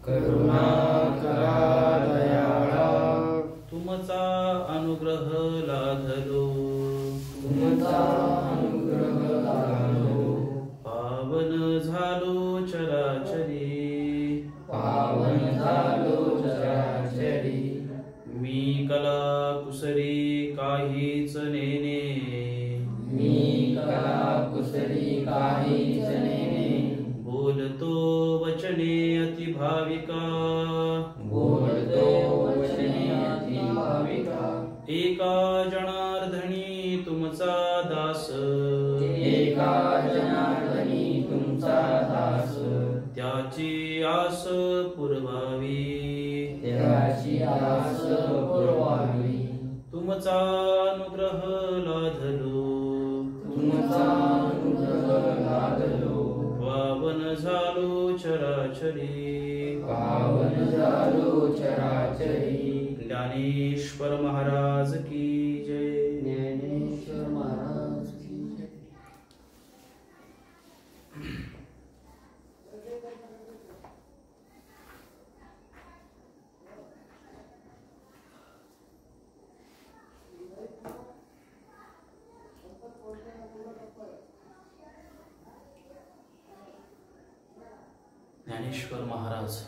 करुणा करा दयाळा, तुमचा अनुग्रह लाधलो, तुमचा अनुग्रह लाधलो. पावन झालो चराचरी, पावन झालो चराचरी. मी कला कुसरी काहीच नेने, मी कला कुसरी काहीच नेने. बोलतो वचने अति भाविका, बोलतो वचने अति भाविका. एका जनार्दनी तुमचा दास, एका जनार्दनी तुमचा दास. त्याची आस पुरवावी, त्याची आस पुरवावी. तुमचा अनुग्रह लाधलो, तुमचा अनुग्रह लाधलो. पावन झालो चराचरी, पावन झालो चराचरी. ज्ञानेश्वर महाराज की जय. ज्ञानेश्वर महाराज की जय. ज्ञानेश्वर महाराज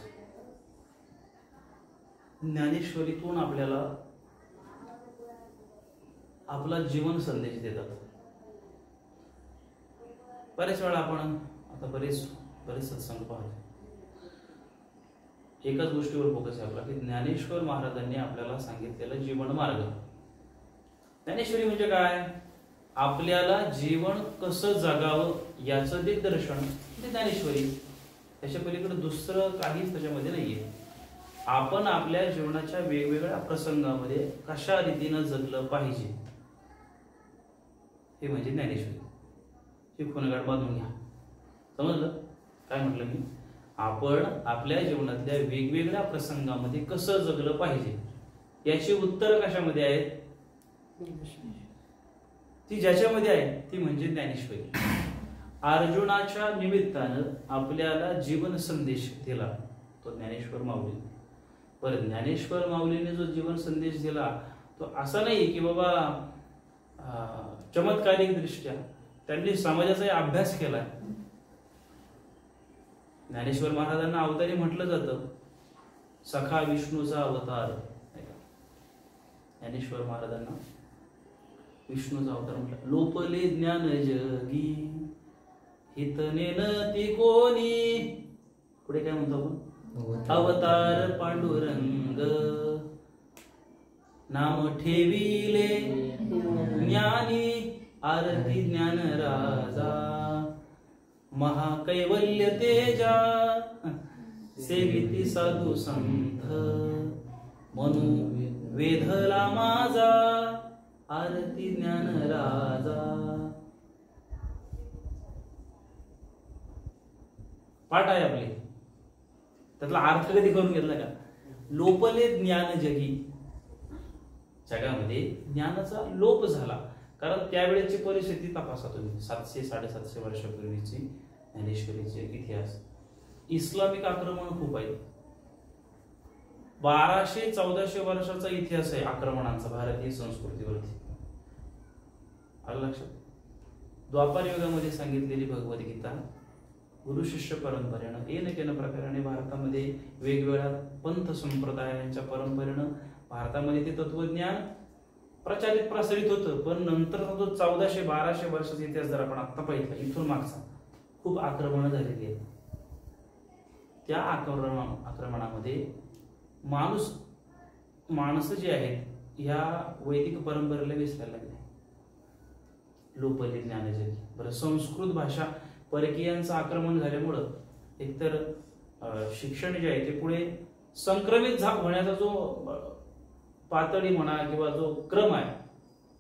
ज्ञानेश्वरीतून आपल्याला आपला जीवन संदेश देतात. बरेच वेळा आपण आता बरेच सत्संग पाहतो, एकाच गोष्टीवर फोकस आहे आपला की ज्ञानेश्वर महाराजांनी आपल्याला सांगितलेला जीवन मार्ग. ज्ञानेश्वरी म्हणजे काय? आपल्याला जीवन कसं जगावं याचं दिग्दर्शन म्हणजे ज्ञानेश्वरी. त्याच्या पलीकडे दुसरं काहीच त्याच्यामध्ये नाहीये. आपण आपल्या जीवनाच्या वेगवेगळ्या प्रसंगामध्ये कशा रीतीनं जगलं पाहिजे हे म्हणजे ज्ञानेश्वरी. ही खुणगाठ बांधून घ्या. समजलं काय म्हटलं मी? आपण आपल्या जीवनातल्या वेगवेगळ्या प्रसंगामध्ये कसं जगलं पाहिजे याची उत्तर कशामध्ये आहेत? ती ज्याच्यामध्ये आहे ती म्हणजे ज्ञानेश्वरी. अर्जुनाच्या निमित्तानं आपल्याला जीवन संदेश दिला तो ज्ञानेश्वर माऊली. परत ज्ञानेश्वर माऊलीने जो जीवन संदेश दिला तो असा नाही की बाबा चमत्कारिक दृष्ट्या त्यांनी समाजाचा अभ्यास केला. ज्ञानेश्वर महाराजांना अवतारी म्हटलं जातं, सखा विष्णूचा अवतार. ज्ञानेश्वर महाराजांना विष्णूचा अवतार म्हटलं. लोपले ज्ञान जगी हितने ती कोणी. पुढे काय म्हणतो आपण? अवतार पांडुरंग नाम ठेविले ज्ञानी आरती ज्ञान राजा महाकैवल्य तेजा सेविती साधू संत म्हणू वेधला माझा आरती ज्ञान राजा. पाठ आहे आपली, त्यातला अर्थ कधी करून घेतला का? लोपले ज्ञान जगी. जगामध्ये ज्ञानाचा लोप झाला. कारण त्यावेळेची परिस्थिती तपासा तुम्ही. 700-750 वर्षापूर्वीची ज्ञानेश्वरीचे इतिहास. इस्लामिक आक्रमण खूप आहे. 1200-1400 वर्षाचा इतिहास आहे आक्रमणांचा भारतीय संस्कृतीवरती. आलं लक्षात? द्वापार युगामध्ये सांगितलेली भगवद्गीता गुरु शिष्य परंपरेनं येन प्रकाराने भारतामध्ये वेगवेगळ्या पंथ संप्रदायांच्या परंपरेनं भारतामध्ये ते तत्वज्ञान प्रसारित होतं. पण नंतर जो 1400-1200 वर्षाचा इतिहास जर आपण आता पाहिला इथून मागचा, खूप आक्रमणं झालेली आहेत. त्या आक्रमणामध्ये माणसं जी आहेत ह्या वैदिक परंपरेला विसरायला लागले. लोपले ज्ञानजगी. बरं, संस्कृत भाषा परकीयांचं आक्रमण झाल्यामुळं एकतर शिक्षण जे आहे ते पुढे संक्रमित होण्याचा जो पातळी म्हणा किंवा जो क्रम आहे,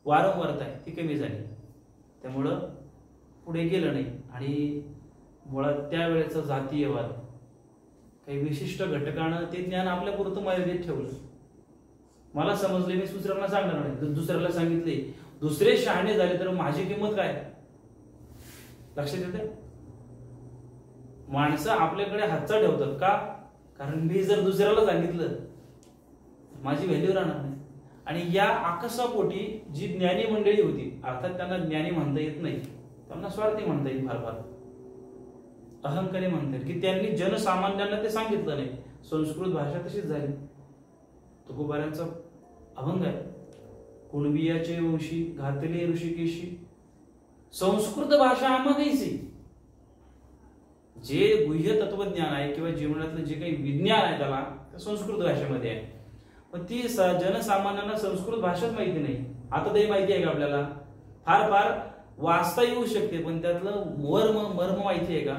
वारंवारता आहे, ती कमी झाली. त्यामुळं पुढे गेलं नाही. आणि मुळात त्यावेळेचा जातीयवाद काही विशिष्ट घटकानं ते ज्ञान आपल्या पुरतं मर्यादित ठेवलं. मला समजले, मी दुसऱ्यांना सांगणार नाही. दुसऱ्याला सांगितले, दुसरे शहाणे झाले तर माझी किंमत काय? लक्षात येते? माणसं आपल्याकडे हातचा ठेवतात का? कारण मी जर दुसऱ्याला सांगितलं माझी व्हॅल्यू राहणार नाही. आणि या आकसापोटी जी ज्ञानी मंडळी होती, अर्थात त्यांना ज्ञानी म्हणता येत नाही, त्यांना स्वार्थी म्हणता येईल, फार फार अहंकारी म्हणता येईल, की त्यांनी जनसामान्यांना ते सांगितलं नाही. संस्कृत भाषा तशीच झाली. तुकोबाऱ्यांचा अभंग आहे, कुणबियाचे वंशी घातले ऋषिकेशी, संस्कृत भाषा आम्हागैसी. जे गुह्य तत्वज्ञान आहे किंवा जीवनातलं जे काही विज्ञान आहे त्याला संस्कृत भाषेमध्ये आहे, पण ती जनसामान्यांना संस्कृत भाषाच माहिती नाही. आता तरी माहिती आहे का आपल्याला? फार फार वाचता येऊ शकते, पण त्यातलं मर्म माहिती आहे का?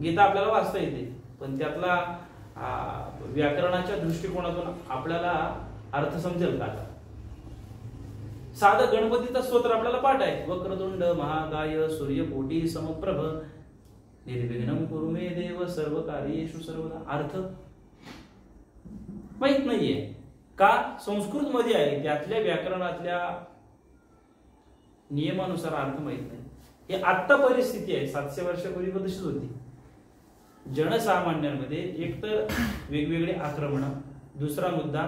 गीता आपल्याला वाचता येते, पण त्यातला व्याकरणाच्या दृष्टिकोनातून आपल्याला अर्थ समजेल का? साधं गणपतीचा स्तोत्र आपल्याला पाठ आहे, वक्रतुंड महाकाय सूर्यकोटी समप्रभ निर्विघ्नं कुरु मे देव सर्व कार्येषु सर्वदा. अर्थ माहित नाहीये का? संस्कृत मध्ये आहे, त्यातल्या व्याकरणातल्या नियमानुसार अर्थ माहित नाही. ही आत्ता परिस्थिती आहे, 700 वर्षापूर्वी तशीच होती. जनसामान्यांमध्ये एक तर वेगवेगळे आक्रमण, दुसरा मुद्दा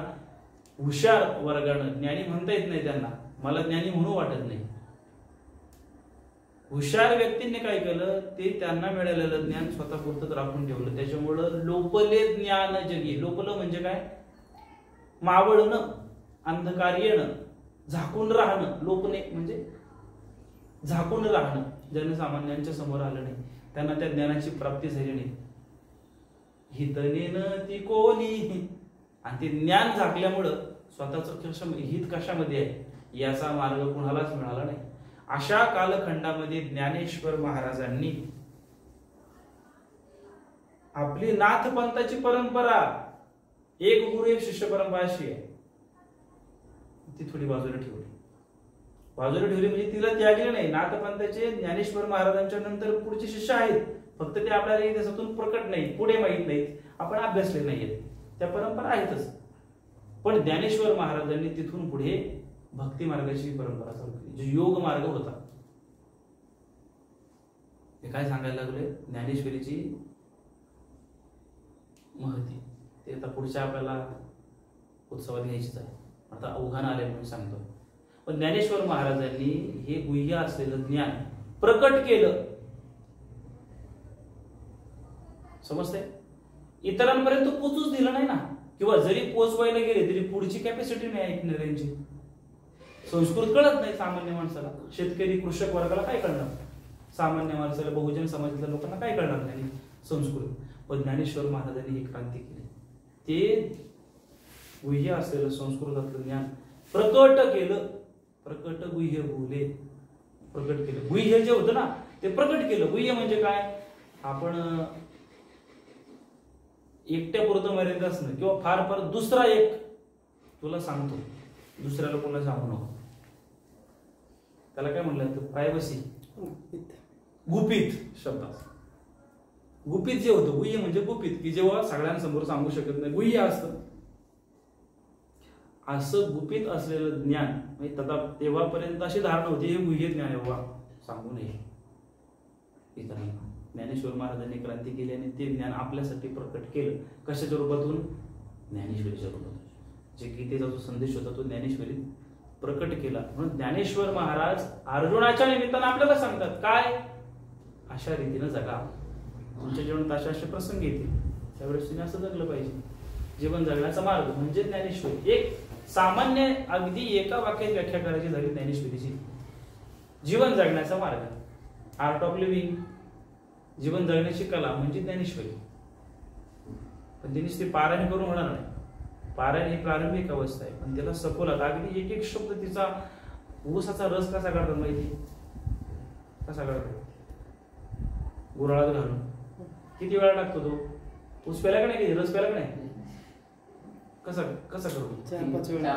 हुशार वर्गानं, ज्ञानी म्हणता येत नाही त्यांना, मला ज्ञानी म्हणू वाटत नाही. हुशार व्यक्तींनी काय केलं, ते त्यांना मिळालेलं ज्ञान स्वतःपुरतच राखून ठेवलं. त्याच्यामुळं लोपले ज्ञान जगी. लोपलं म्हणजे काय? मावळणं, अंधकार येणं, झाकून राहणं. लोपणे म्हणजे झाकून राहणं. जनसामान्यांच्या समोर आलं नाही, त्यांना त्या ज्ञानाची प्राप्ती झाली नाही. हितनेन ती कोणी, आणि ते ज्ञान झाकल्यामुळं स्वतःच हित कशामध्ये आहे याचा मार्ग कुणालाच मिळाला नाही. अशा कालखंडामध्ये ज्ञानेश्वर महाराजांनी आपली नाथपंथाची परंपरा, एक गुरु एक शिष्य परंपरा अशी आहे, ती थोडी बाजूला ठेवली. बाजूला ठेवली म्हणजे तिला त्यागली नाही. नाथपंथाचे ज्ञानेश्वर महाराजांच्या नंतर पुढचे शिष्य आहेत, फक्त ते आपल्याला इतिहासातून प्रकट नाही, पुढे माहीत नाहीत, आपण अभ्यासले नाहीयेत. त्या परंपरा आहेतच. पण ज्ञानेश्वर महाराजांनी तिथून पुढे भक्ती मार्गाची परंपरा चालू केली, जो योग मार्ग होता. हे काय सांगायला लागले? ज्ञानेश्वरीची महती ते आता पुढच्या आपल्याला उत्सवात घ्यायचीच आहे. आता अवघान आले म्हणून सांगतो. पण ज्ञानेश्वर महाराजांनी हे गुह्य असलेलं ज्ञान प्रकट केलं. समजते? इतरांपर्यंत पोचूच दिलं नाही ना, किंवा जरी पोचवायला गेले तरी पुढची कॅपॅसिटी नाही ऐकणाऱ्यांची. संस्कृत कळत नाही सामान्य माणसाला. शेतकरी कृषक वर्गाला काय कळणार? सामान्य माणसाला, बहुजन समाजातल्या लोकांना काय कळणार नाही संस्कृत. पण ज्ञानेश्वर महाराजांनी ही क्रांती केली. ते गुह्य असलेलं संस्कृतातलं ज्ञान प्रकट केलं. प्रकट गुह्य बोले, प्रकट केलं. गुह्य जे होतं ना ते प्रकट केलं. गुह्य म्हणजे काय? आपण एकट्यापुरतं मर्यादित असणं, किंवा फार फार दुसरा एक तुला सांगतो, दुसऱ्याला कोणाला सांगू नको. त्याला काय म्हणलं जातं? प्रायव्हसी, गुपित शब्द. गुपित जे होतं, गुह्य म्हणजे गुपित, की जेव्हा सगळ्यांसमोर सांगू शकत नाही, गुह्य असतं. असं गुपित असलेलं ज्ञान म्हणजे तेव्हापर्यंत अशी धारणा होती, हे गुह्य ज्ञान एवढा सांगू नये इतरांना. ज्ञानेश्वर महाराजांनी क्रांती केली आणि ते ज्ञान आपल्यासाठी प्रकट केलं. कशाच्या रूपातून? ज्ञानेश्वरीच्या रूपातून. जे गीतेचा जो संदेश होता तो ज्ञानेश्वरीत प्रकट केला. म्हणून ज्ञानेश्वर महाराज अर्जुनाच्या निमित्तानं आपल्याला सांगतात काय? अशा रीतीनं जगा. तुमच्या जीवनात असे असे प्रसंग येतील, त्यावेळेस तुम्ही असं जगलं पाहिजे. जीवन जगण्याचा मार्ग म्हणजे ज्ञानेश्वरी. एक सामान्य अगदी एका वाक्यात व्याख्या करायची झाली ज्ञानेश्वरीची. जीवन जगण्याचा मार्ग, आर्ट ऑफ लिव्हिंग, जीवन जगण्याची कला म्हणजे ज्ञानेश्वरी. पण ती नुसती पारायण करून होणार नाही. पारायण ही प्रारंभिक अवस्था आहे, पण त्याला सखोलात अगदी एक एक शब्द तिचा ऊसाचा रस कसा काढतात माहिती? कसा काढतात? गुराळात घालून. किती वेळा टाकतो तो? ऊस प्याला का नाही? रस प्याला का नाही? कसा कसा करतो? 4-5 वेळा.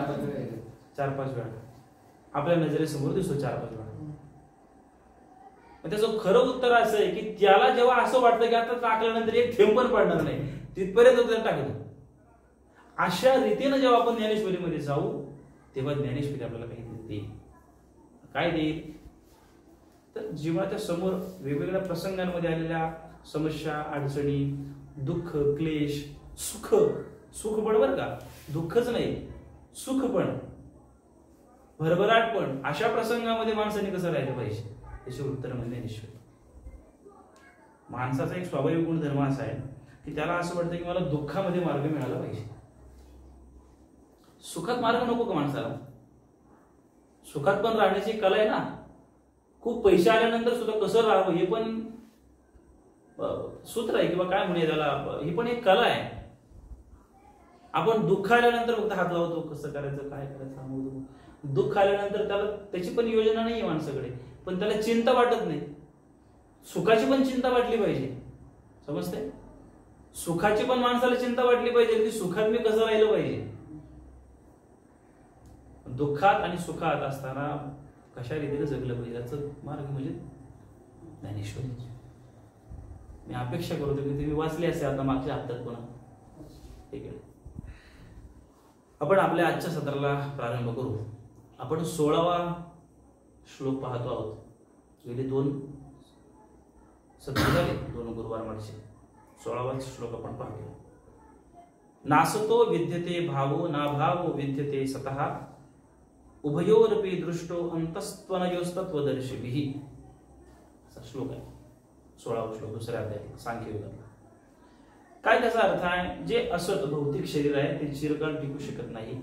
4-5 वेळा आपल्या नजरेसमोर दिसतो. 4-5 वेळा. त्याचं खरं उत्तर असं आहे की त्याला जेव्हा असं वाटतं की आता टाकल्यानंतर एक थेंब पण पडणार नाही, तिथपर्यंत त्याला टाकलं. अशा रीतीनं जेव्हा आपण ज्ञानेश्वरीमध्ये जाऊ तेव्हा ज्ञानेश्वरी आपल्याला काही देईल. काय देईल? तर जीवनाच्या समोर वेगवेगळ्या प्रसंगांमध्ये आलेल्या समस्या, अडचणी, दुःख, क्लेश, सुख, सुख पण बरं का, दुःखच नाही, सुख पण, भरभराट पण, अशा प्रसंगामध्ये माणसाने कसं राहिलं पाहिजे याचे उत्तर म्हणजे निश्चित. माणसाचा एक स्वाभाविक गुणधर्म असा आहे की त्याला असं वाटतं की मला दुःखामध्ये मार्ग मिळाला पाहिजे. सुखात मार्ग नको का माणसाला? सुखात पण राहण्याची कला आहे ना. खूप पैसे आल्यानंतर सुद्धा कसं राहावं हे पण सूत्र आहे किंवा काय म्हणे त्याला, ही पण एक कला आहे. आपण दुःख आल्यानंतर फक्त हात लावतो, कसं करायचं, काय करायचं. दुःख आल्यानंतर त्याला त्याची पण योजना नाही माणसाकडे, पण त्याला चिंता वाटत नाही. सुखाची पण चिंता वाटली पाहिजे, समजते? सुखाची पण माणसाला चिंता वाटली पाहिजे की सुखात मी कसं राहिलं पाहिजे. दुःखात आणि सुखात असताना कशा रीतीने जगलं पाहिजे याचं मार्ग म्हणजे ज्ञानेश्वरी. मी अपेक्षा करतो की तुम्ही वाचले असे आता मागच्या हप्त्यात पुन्हा. ठीक आहे, आपण आपल्या आजच्या सत्राला प्रारंभ करू. आपण 16वा श्लोक पाहतो आहोत. गेले 2 सत्र झाले, 2 गुरुवार मागचे. 16वा श्लोक आपण पाहतो. नासतो विद्यते भावो नाभावो विद्यते सतः उभयोरपि दृष्टो अंतस्त्वनयोस्तत्वदर्शिभिः. असा श्लोक आहे, 16वा श्लोक, दुसऱ्या अध्यायात सांख्ययोगातला. काय त्याचा अर्थ आहे? जे असत भौतिक शरीर आहे ते चिरकाल टिकू शकत नाही,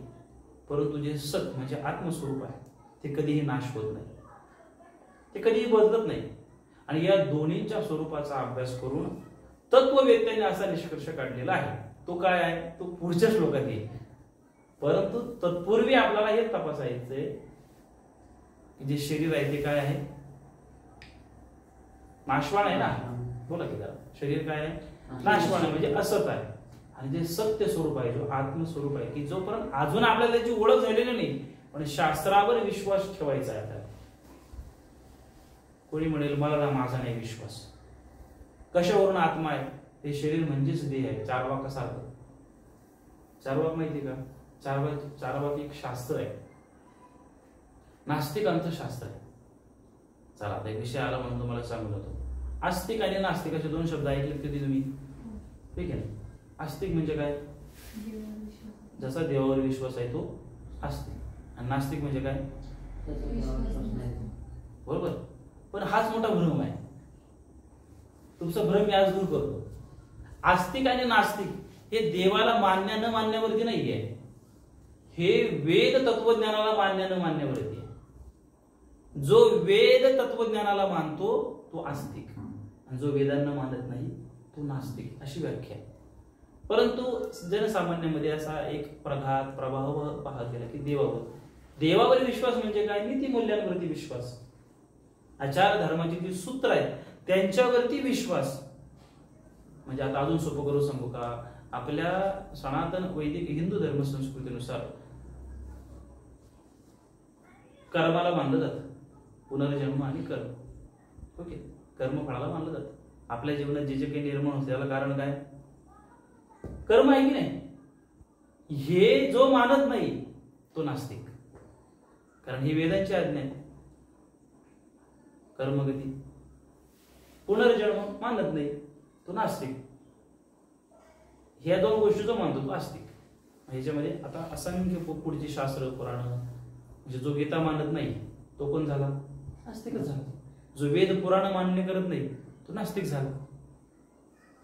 परंतु जे सत म्हणजे आत्मस्वरूप आहे ते कधीही नाश होत नाही, ते कधीही बदलत नाही. आणि या दोन्हीच्या स्वरूपाचा अभ्यास करून तत्ववेत्याने असा निष्कर्ष काढलेला आहे. तो काय आहे तो पुढच्या श्लोकात येईल. परंतु तत्पूर्वी आपल्याला हे तपासायचंय की जे शरीर आहे ते काय आहे? नाशवान आहे ना. बोला की जरा, शरीर काय आहे? नाशवान आहे, म्हणजे असत आहे. आणि जे सत्य स्वरूप आहे, जो आत्मस्वरूप आहे, की जोपर्यंत अजून आपल्याला त्याची ओळख झालेली नाही, पण शास्त्रावर विश्वास ठेवायचा आहे. आता कोणी म्हणेल मला माझा नाही विश्वास. कशावरून आत्मा आहे? हे शरीर म्हणजेच देह आहे. चार्वाकासारखं. चार्वाक माहिती का? चार्वाक एक शास्त्र आहे, नास्तिकांचं शास्त्र आहे. चला आता एक विषय आला म्हणून तुम्हाला सांगू जातो. आस्तिक आणि नास्तिक असे 2 शब्द ऐकलेत कधी तुम्ही? ठीक आहे. आस्तिक म्हणजे काय? जसा देवावर विश्वास आहे तो आस्तिक. आणि नास्तिक म्हणजे काय? बरोबर. पण हाच मोठा भ्रम आहे. तुमचा भ्रम मी आज दूर करतो. आस्तिक आणि नास्तिक हे देवाला मान्य न मानण्यावरती नाहीये, हे वेद तत्वज्ञानाला मान्य न मानण्यावरती आहे. जो वेद तत्वज्ञानाला मानतो तो आस्तिक, आणि जो वेदांना मानत नाही तो नास्तिक, अशी व्याख्या आहे. परंतु जनसामान्यामध्ये असा एक प्रभाव पाहत गेला की देवावर विश्वास म्हणजे काय? नीतिमूल्यांवरती विश्वास, आचार धर्माची जी सूत्र आहेत त्यांच्यावरती विश्वास. म्हणजे आता अजून सोपं करून सांगू का? आपल्या सनातन वैदिक हिंदू धर्म संस्कृतीनुसार कर्माला मानलं जातं, पुनर्जन्म आणि कर्म. ओके, कर्मफळाला मानलं जातं. आपल्या जीवनात जे जे काही निर्माण होतं त्याला कारण काय? कर्म आहे की नाही? हे जो मानत नाही तो नास्तिक, कारण ही वेदांची आज्ञा आहे. कर्मगती, पुनर्जन्म मानत नाही तो नास्तिक. ह्या 2 गोष्टी जो मानतो तो आस्तिक. ह्याच्यामध्ये आता असंख्य पुढची शास्त्र पुराण, म्हणजे जो गीता मानत नाही तो कोण झाला? आस्तिकच झाला. जो वेद पुराण मान्य करत नाही तो नास्तिक झाला.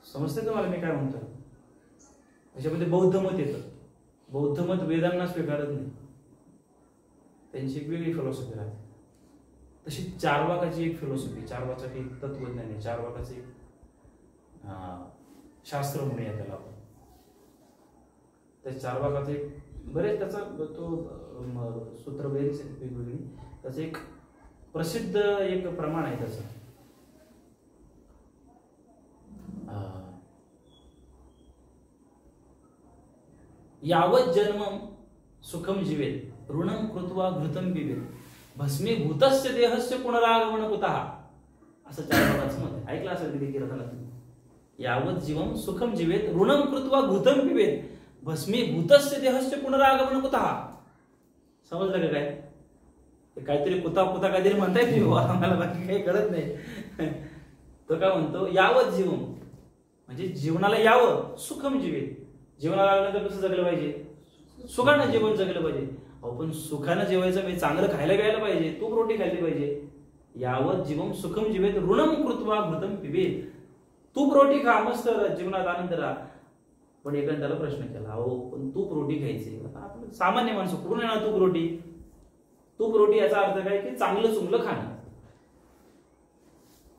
समजते तुम्हाला मी काय म्हणतो? ह्याच्यामध्ये बौद्ध मत येतं. बौद्ध मत वेदांना स्वीकारत नाही, त्यांची एक वेगळी फिलॉसॉफी राहते. तशी चार्वाकाची एक फिलॉसॉफी, चार्वाकाचं एक तत्वज्ञान आहे, चार्वाकाचं एक शास्त्र म्हणूया त्याला आपण. त्या चार्वाकाचं एक बरेच त्याचा तो सूत्र बरेच वेगवेगळी, त्याचं एक प्रसिद्ध एक प्रमाण आहे त्याचं. यावत जन्म सुखम जीवेत ऋणम कृत्वा घृतम पिबेत भस्मीभूतस्य देहस्य पुनरागमन कुतः, असं चार्वाकाचं मत आहे. ऐकलं असेल कधी कीर्तनात. यावत जीवम सुखम जीवेत ऋणम कृत्वा घृतम पिबेत भस्मीभूतस्य देहस्य पुनरागमन कुतः. समजलं का काय? काहीतरी कुता काहीतरी म्हणताय तुम्ही, आम्हाला बाकी काही कळत नाही. तो काय म्हणतो, यावत जीवन म्हणजे जीवनाला यावं सुखम जीवेत. जीवनाला आल्यानंतर कसं जगलं पाहिजे, सुखानं जीवन जगलं पाहिजे. अहो पण सुखानं जेवायचं म्हणजे चांगलं खायला घ्यायला पाहिजे, तूप रोटी खाल्ली पाहिजे. यावत जीवन सुखम जीवेत ऋणम कृत्वा घृतम पिबेत. तूप रोटी खा, मस्त जीवनात आनंद राहा. पण एकाने त्याला प्रश्न केला, अहो पण तूप रोटी खायची, आपण सामान्य माणसं कुठून येणार तूप रोटी. तूप रोटी याचा अर्थ काय की चांगलं चुंगलं खाणं.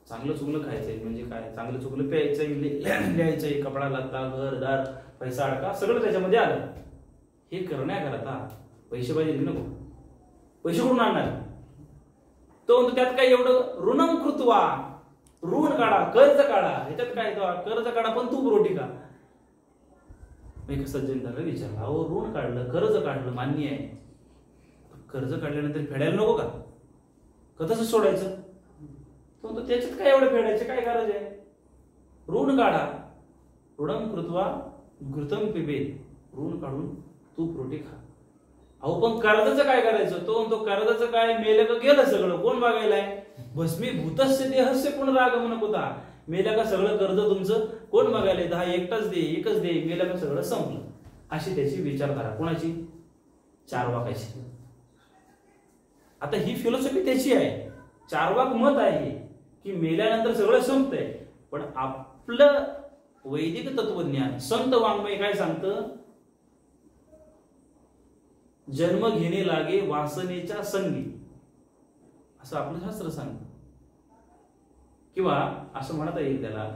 चांगलं चुंगलं खायचंय म्हणजे काय, चांगलं चुंगलं प्यायचंय, लिहायचंय, कपडा लागता, घरदार, पैसा अडका सगळं त्याच्यामध्ये आलं. हे करण्याकरता पैसे पाहिजे की नको, पैसे कुठून आणणार. तो त्यात काय एवढं ऋणम कृत्वा, ऋण काढा, कर्ज काढा, ह्याच्यात काय कर्ज काढा पण तूप रोटी का. एक सज्जन त्याला विचारला, अहो ऋण काढलं, कर्ज काढलं मान्य आहे, कर्ज काढल्यानंतर फेडायला नको का, कसं सोडायचं. तो त्याच्यात काय एवढं फेडायचे काय गरज आहे. ऋण काढा, ऋणम कृत्वा घृतम पिबेत, ऋण काढून तूप रोटी खा. अहो पण कर्जाचं काय करायचं. तो म्हणतो कर्जाचं काय, मेलं का गेलं सगळं, कोण बघायलाय. भस्मी भूतस्य देहस्य पुनरागमन होता. मेल्या का सगळं कर्ज तुमचं कोण बघायला, दहा एकच दे, मेल्या का सगळं संपलं. अशी त्याची विचारधारा कोणाची, चार्वाकाची. आता ही फिलॉसॉफी त्याची आहे, चार्वाक मत आहे की मेल्यानंतर सगळं संपतंय. पण आपलं वैदिक तत्वज्ञान संत वाङ्मय काय सांगतं, जन्म घेणे लागे वासनेच्या संगी, असं आपलं शास्त्र सांगतं. किंवा असं म्हणता येईल त्याला,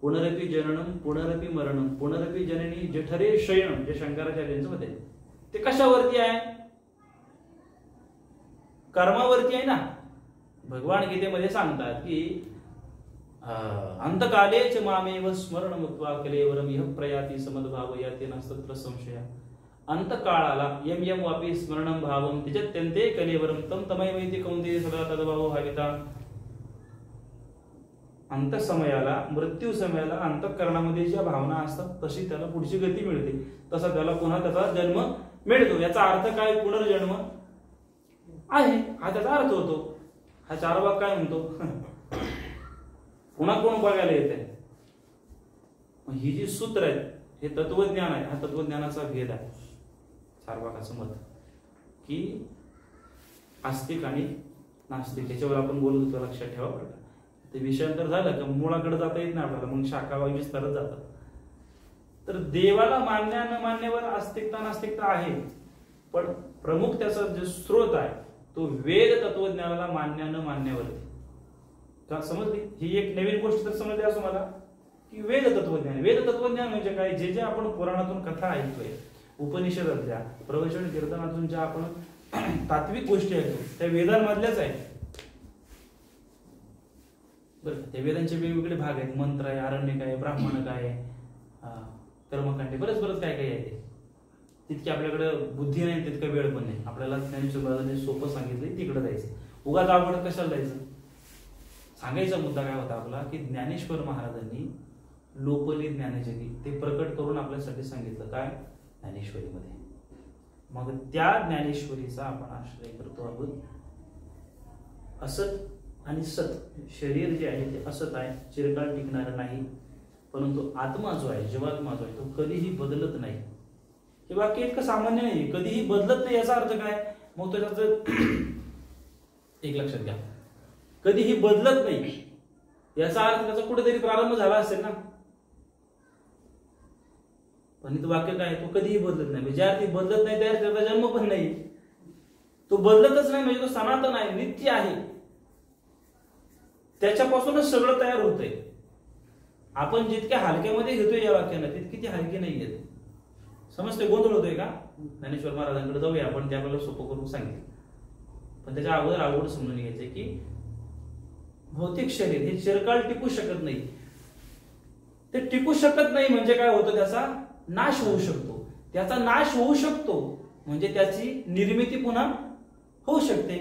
पुनरपि जननम पुनरपि मरणम पुनरपि जननी जठरे शयनम, जे शंकराचार्यांचं मत आहे. ते कशावरती आहे, कर्मावरती आहे ना. भगवान गीतेमध्ये सांगतात की अंतकालेच मामेव स्मरण मुक्त्वा कलेवरम इह प्रयाती समद्भाव याते नस्तत्र संशय. अंतकाळाला यम यम वापी स्मरणम भावम त्यजत्यन्ते कलेवरम तम तमैवैति कौंतेय सदा तद्भावो भाविता. अंतसमयाला, मृत्यू समयाला अंतःकरणामध्ये ज्या भावना असतात तशी त्याला पुढची गती मिळते, तसा त्याला पुन्हा त्याचा जन्म मिळतो. याचा अर्थ काय, पुनर्जन्म आहे हा त्याचा अर्थ होतो. हा चार्वाक काय म्हणतो, पुन्हा कोण बघायला येते. ही जी सूत्र आहेत हे तत्वज्ञान आहे, हा तत्वज्ञानाचा भेद आहे. चार्वाकाचं मत की आस्तिक आणि नास्तिक याच्यावर आपण बोलत होतो, लक्षात ठेवा बरं. ते विषयांतर झालं का मुळाकडे जाता येत नाही आपल्याला, मग शाखा विस्तारत जातात. तर देवाला मान्य न मान्यवर आस्तिकता नास्तिकता आहे, पण प्रमुख त्याचा जो स्रोत आहे तो वेद तत्वज्ञानाला मान्य न मान्यवरती. का समजली ही एक नवीन गोष्ट तर समजली असं मला की वेद तत्वज्ञान म्हणजे काय, जे जे आपण पुराणातून कथा ऐकतोय, उपनिषदातल्या, प्रवचन कीर्तनातून ज्या आपण तात्विक गोष्टी ऐकतो त्या वेदांमधल्याच आहेत. बरं, त्या वेदांचे वेगवेगळे भाग आहेत, मंत्र आहे, आरण्यक आहे, ब्राह्मणक आहे, कर्मकांड, बरंच काय काय आहे. तितकी आपल्याकडे बुद्धी नाही, तितका वेळ पण नाही. आपल्याला ज्ञानेश्वर सोपं सांगितलं तिकडे जायचं, उगाच अवघड कशाला जायचं. सांगायचा मुद्दा काय होता आपला की ज्ञानेश्वर महाराजांनी लोपली ज्ञानजगी ते प्रकट करून आपल्यासाठी सांगितलं काय, ज्ञानेश्वरीमध्ये. मग त्या ज्ञानेश्वरीचा आपण आश्रय करतो आहोत. असत आणि सत, शरीर जे आहे ते असत आहे, चिरकाळ टिकणार नाही, परंतु आत्मा जो आहे, जीवात्मा जो आहे तो कधीही बदलत नाही. हे वाक्य इतकं सामान्य नाही, कधीही बदलत नाही याचा अर्थ काय. मग त्याच्यात एक लक्षात घ्या, कधीही बदलत नाही याचा अर्थ त्याचा कुठेतरी प्रारंभ झाला असेल ना. पण इथं वाक्य काय, तो कधीही बदलत नाही. ज्या अर्थी बदलत नाही त्या अर्थी त्याचा जन्म पण नाही, तो बदलतच नाही म्हणजे तो सनातन आहे, नित्य आहे, त्याच्यापासूनच सगळं तयार होतंय. आपण जितक्या हलक्यामध्ये घेतोय या वाक्याला तितकी ती हलकी नाही घेत. समजते, गोंधळ होतोय का. ज्ञानेश्वर महाराजांकडे जाऊया आपण, ते आपल्याला सोपं करून सांगितलं. पण त्याच्या अगोदर अवघड समजून घ्यायचंय की भौतिक शरीर हे चिरकाळ टिकू शकत नाही. ते टिकू शकत नाही म्हणजे काय होतं, त्याचा नाश होऊ शकतो. त्याचा नाश होऊ शकतो म्हणजे त्याची निर्मिती पुन्हा होऊ शकते.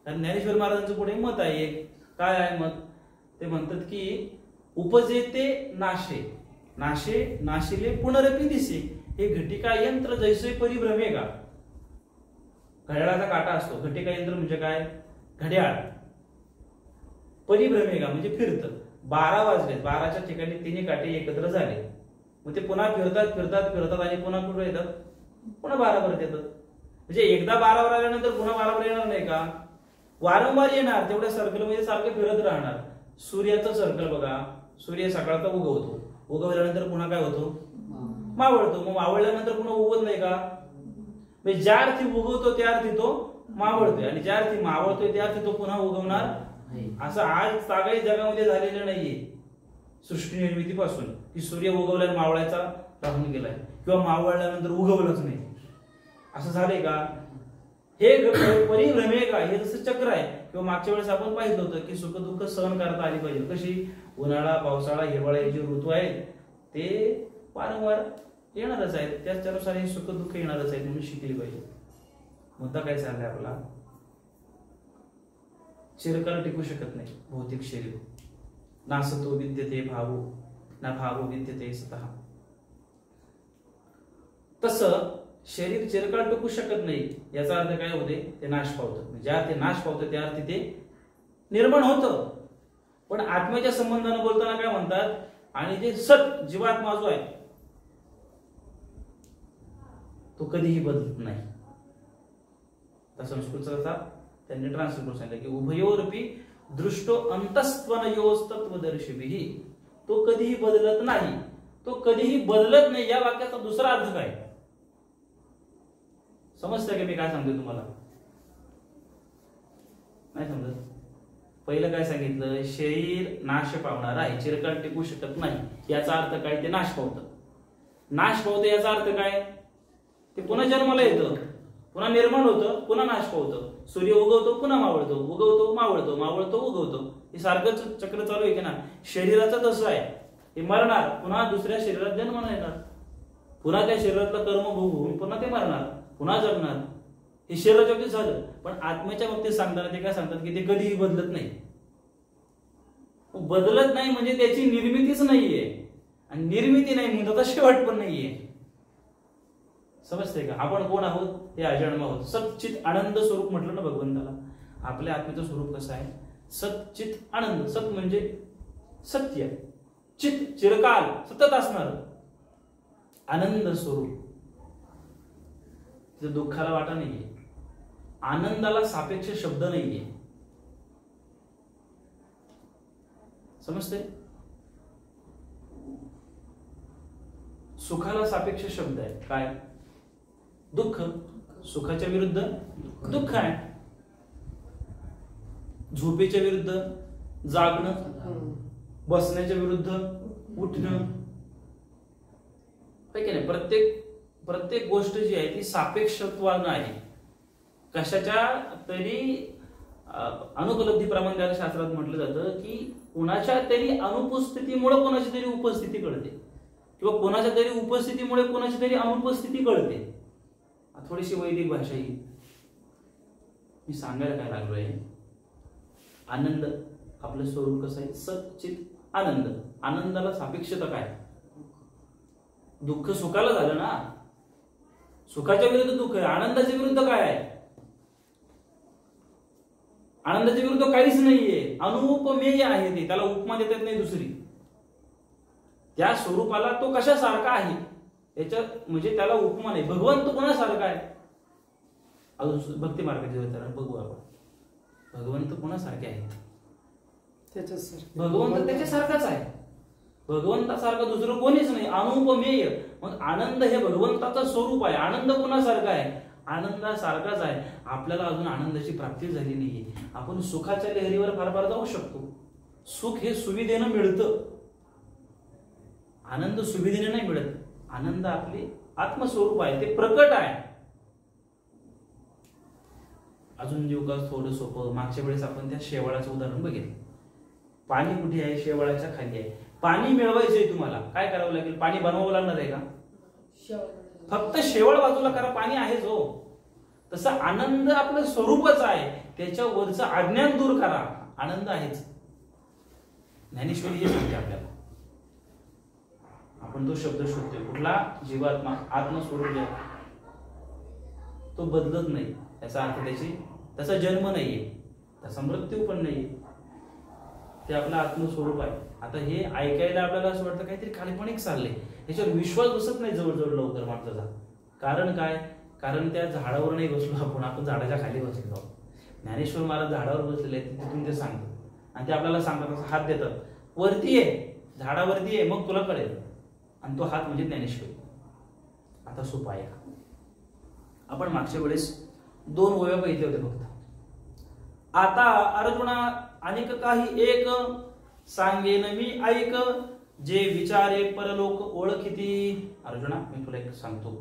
कारण ज्ञानेश्वर महाराजांचं पुढे मत आहे एक, काय आहे मत, ते म्हणतात की उपजेते नाशे, नाशे नाशिले पुनरपि दिसे, हे घटिका यंत्र जैसे परिभ्रमे का. घड्याळाचा काटा असतो, घटिका यंत्र म्हणजे काय, घड्याळ, परिभ्रमे का म्हणजे फिरतं. 12 वाजले, 12च्या ठिकाणी तिन्ही काटे एकत्र झाले, मग ते पुन्हा फिरतात फिरतात फिरतात आणि पुन्हा कुठे येतात, पुन्हा 12 वर येतात. म्हणजे एकदा 12 वर आल्यानंतर पुन्हा 12 वर येणार नाही का, वारंवार येणार, तेवढ्या सर्कल मध्ये सारखं फिरत राहणार. सूर्याचं सर्कल बघा, सूर्य सकाळचा उगवतो, उगवल्यानंतर पुन्हा काय होतो, मावळतो, मग मावळल्यानंतर पुन्हा उगवत नाही का. म्हणजे ज्या अर्थी उगवतो त्या अर्थी तो मावळतोय, आणि ज्या अर्थी मावळतोय त्या अर्थी तो पुन्हा उगवणार. असं आज सगळ्या जगामध्ये झालेलं नाहीये सृष्टी निर्मितीपासून, की सूर्य उगवल्याने मावळायचा राहून गेलाय किंवा मावळल्यानंतर उगवलंच नाही, असं झालंय का. हे परिभ्रमे का, हे जसं चक्र आहे. किंवा मागच्या वेळेस आपण पाहिलं होतं की सुख दुःख सहन करता आली पाहिजे. कशी, उन्हाळा पावसाळा हिवाळा हे जे ऋतू आहेत ते वारंवार येणारच आहेत, त्याच्यानुसार हे सुख दुःख येणारच आहेत, म्हणून शिकली पाहिजे. मुद्दा काय चाललाय आपला, चिरकाल टिकू शकत नाही भौतिक शरीर. नासतो विद्यते भावो ना भावो विद्यते स्वतः. तसं शरीर चिरकाळ टिकू शकत नाही, याचा अर्थ काय होते, ते नाश पावतं. ज्या ते नाश पावतं त्या अर्थी ते निर्माण होतं. पण आत्म्याच्या संबंधाने बोलताना काय म्हणतात, आणि जे सत जीवात्मा जो आहे तो कधीही बदलत नाही. तर संस्कृतचा त्यांनी ट्रान्सलेट करून सांगितलं की उभयोरपी दृष्टो अंतस्त्वनयोस्तत्वदर्शिभिः, तो कधीही बदलत नाही, तो कधीही बदलत नाही. या वाक्याचा दुसरा अर्थ काय समजतंय का, मी काय सांगतोय तुम्हाला, नाही समजत. पहिलं काय सांगितलं, शरीर नाश पावणार आहे, चिरकाळ टिकू शकत नाही, याचा अर्थ काय, ते नाश पावतं. नाश पावतं याचा अर्थ काय, ते पुन्हा जन्माला येतं, पुन्हा निर्माण होतं, पुन्हा नाश पावतं. सूर्य उगवतो पुन्हा मावळतो, उगवतो मावळतो, मावळतो उगवतो, हे सारखंच चक्र चालू आहे की ना. शरीराचं तसं आहे, हे मरणार, पुन्हा दुसऱ्या शरीरात जन्म येणार, पुन्हा त्या शरीरातलं कर्म भोगून पुन्हा ते मरणार, पुन्हा जगणार. हे शरीराच्या बाबतीत झालं. पण आत्म्याच्या बाबतीत सांगताना ते काय सांगतात की ते कधीही बदलत नाही. बदलत नाही म्हणजे त्याची निर्मितीच नाहीये, आणि निर्मिती नाही म्हणजे त्याचा शेवट पण नाहीये. समजते का, आपण कोण आहोत, हे अजन्म आहोत. सच्चित आनंद स्वरूप म्हटलं ना भगवंताला. आपल्या आत्म्याचं स्वरूप कसं आहे, सच्चित आनंद. सत म्हणजे सत्य, चित चिरकाल सतत असणार आनंद स्वरूप. तिथे दुःखाला वाटा नाहीये, आनंदाला सापेक्ष शब्द नाहीये. समजते, सुखाला सापेक्ष शब्द आहे काय, दुःख. सुखाच्या विरुद्ध दुःख आहे. झोपेच्या विरुद्ध जागणं, बसण्याच्या विरुद्ध उठणं. नाही, प्रत्येक गोष्ट जी आहे ती सापेक्षत्वानं आहे. कशाच्या तरी अनुपलब्धीप्रमाणे त्याला शास्त्रात म्हटलं जातं की कोणाच्या तरी अनुपस्थितीमुळे कोणाची तरी उपस्थिती कळते, किंवा कोणाच्या तरी उपस्थितीमुळे कोणाची तरी अनुपस्थिती कळते. थोडीशी वैदिक भाषा ही मी सांगायला काय लागलोय. आनंद आपलं स्वरूप कसं आहे, सच्चित आनंद. आनंदाला सापेक्षता काय, दुःख सुखाला झालं ना, सुखाच्या विरुद्ध दुःख आहे. आनंदाच्या विरुद्ध काय आहे, आनंदाच्या विरुद्ध काहीच नाहीये, अनुपमेय आहे ते, त्याला उपमा देता येत नाही दुसरी. त्या स्वरूपाला तो कशासारखा आहे याच्या म्हणजे त्याला उपमा नाही. भगवंत कोणासारखा आहे, अजून भक्ती मार्गाच्या बघू आपण. भगवंत कोणासारखे आहेत, भगवंत त्याच्यासारखाच आहे. भगवंतासारखं दुसरं कोणीच नाही, अनुपमेय. मग आनंद हे भगवंताचं स्वरूप आहे. आनंद कोणासारखा आहे, आनंदासारखाच आहे. आपल्याला अजून आनंदाची प्राप्ती झाली नाहीये. आपण सुखाच्या लहरीवर फार फार जाऊ शकतो. सुख हे सुविधेनं मिळतं, आनंद सुविधेने नाही मिळत. आनंद आपली आत्मस्वरूप आहे, ते प्रकट आहे. अजून जीव थोडं सोपं. मागच्या वेळेस आपण त्या शेवाळाचं उदाहरण बघितलं. पाणी कुठे आहे, शेवाळाच्या खाली आहे. पाणी मिळवायचंय तुम्हाला, काय करावं लागेल, पाणी बनवावं लागणार आहे का, फक्त शेवाळ बाजूला करा, पाणी आहेच हो. तसं आनंद आपलं स्वरूपच आहे, त्याच्यावरचं अज्ञान दूर करा, आनंद आहेच. ज्ञानेश्वरी हे सांगते आपल्याला. आपण तो शब्द शोधतोय कुठला, जीवात्मा आत्मस्वरूप जे तो बदलत नाही. याचा अर्थ त्याचा जन्म नाहीये, त्याचा मृत्यू पण नाहीये. ते आपलं आत्मस्वरूप आहे. आता हे ऐकायला आपल्याला असं वाटतं काहीतरी काल्पनिक चाललंय, ह्याच्यावर विश्वास बसत नाही जवळजवळ लवकर माणसाचा. कारण काय? कारण त्या झाडावर नाही बसलो आपण झाडाच्या खाली बसलो आहोत. ज्ञानेश्वर महाराज झाडावर बसलेले आहेत, तिथून ते सांगतात आणि ते आपल्याला सांगतात, असं हात देतात, वरती आहे, झाडावरती आहे, मग तुला कळेल. आणि तो हात म्हणजे ज्ञानेश्वरी. आता सोपा आहे. आपण मागच्या वेळेस 2 ओव्या बघितले होते फक्त. आता अर्जुना अनेक काही एक सांगेन मी ऐक, जे विचारे परलोक ओळखिती. अर्जुना मी तुला एक सांगतो,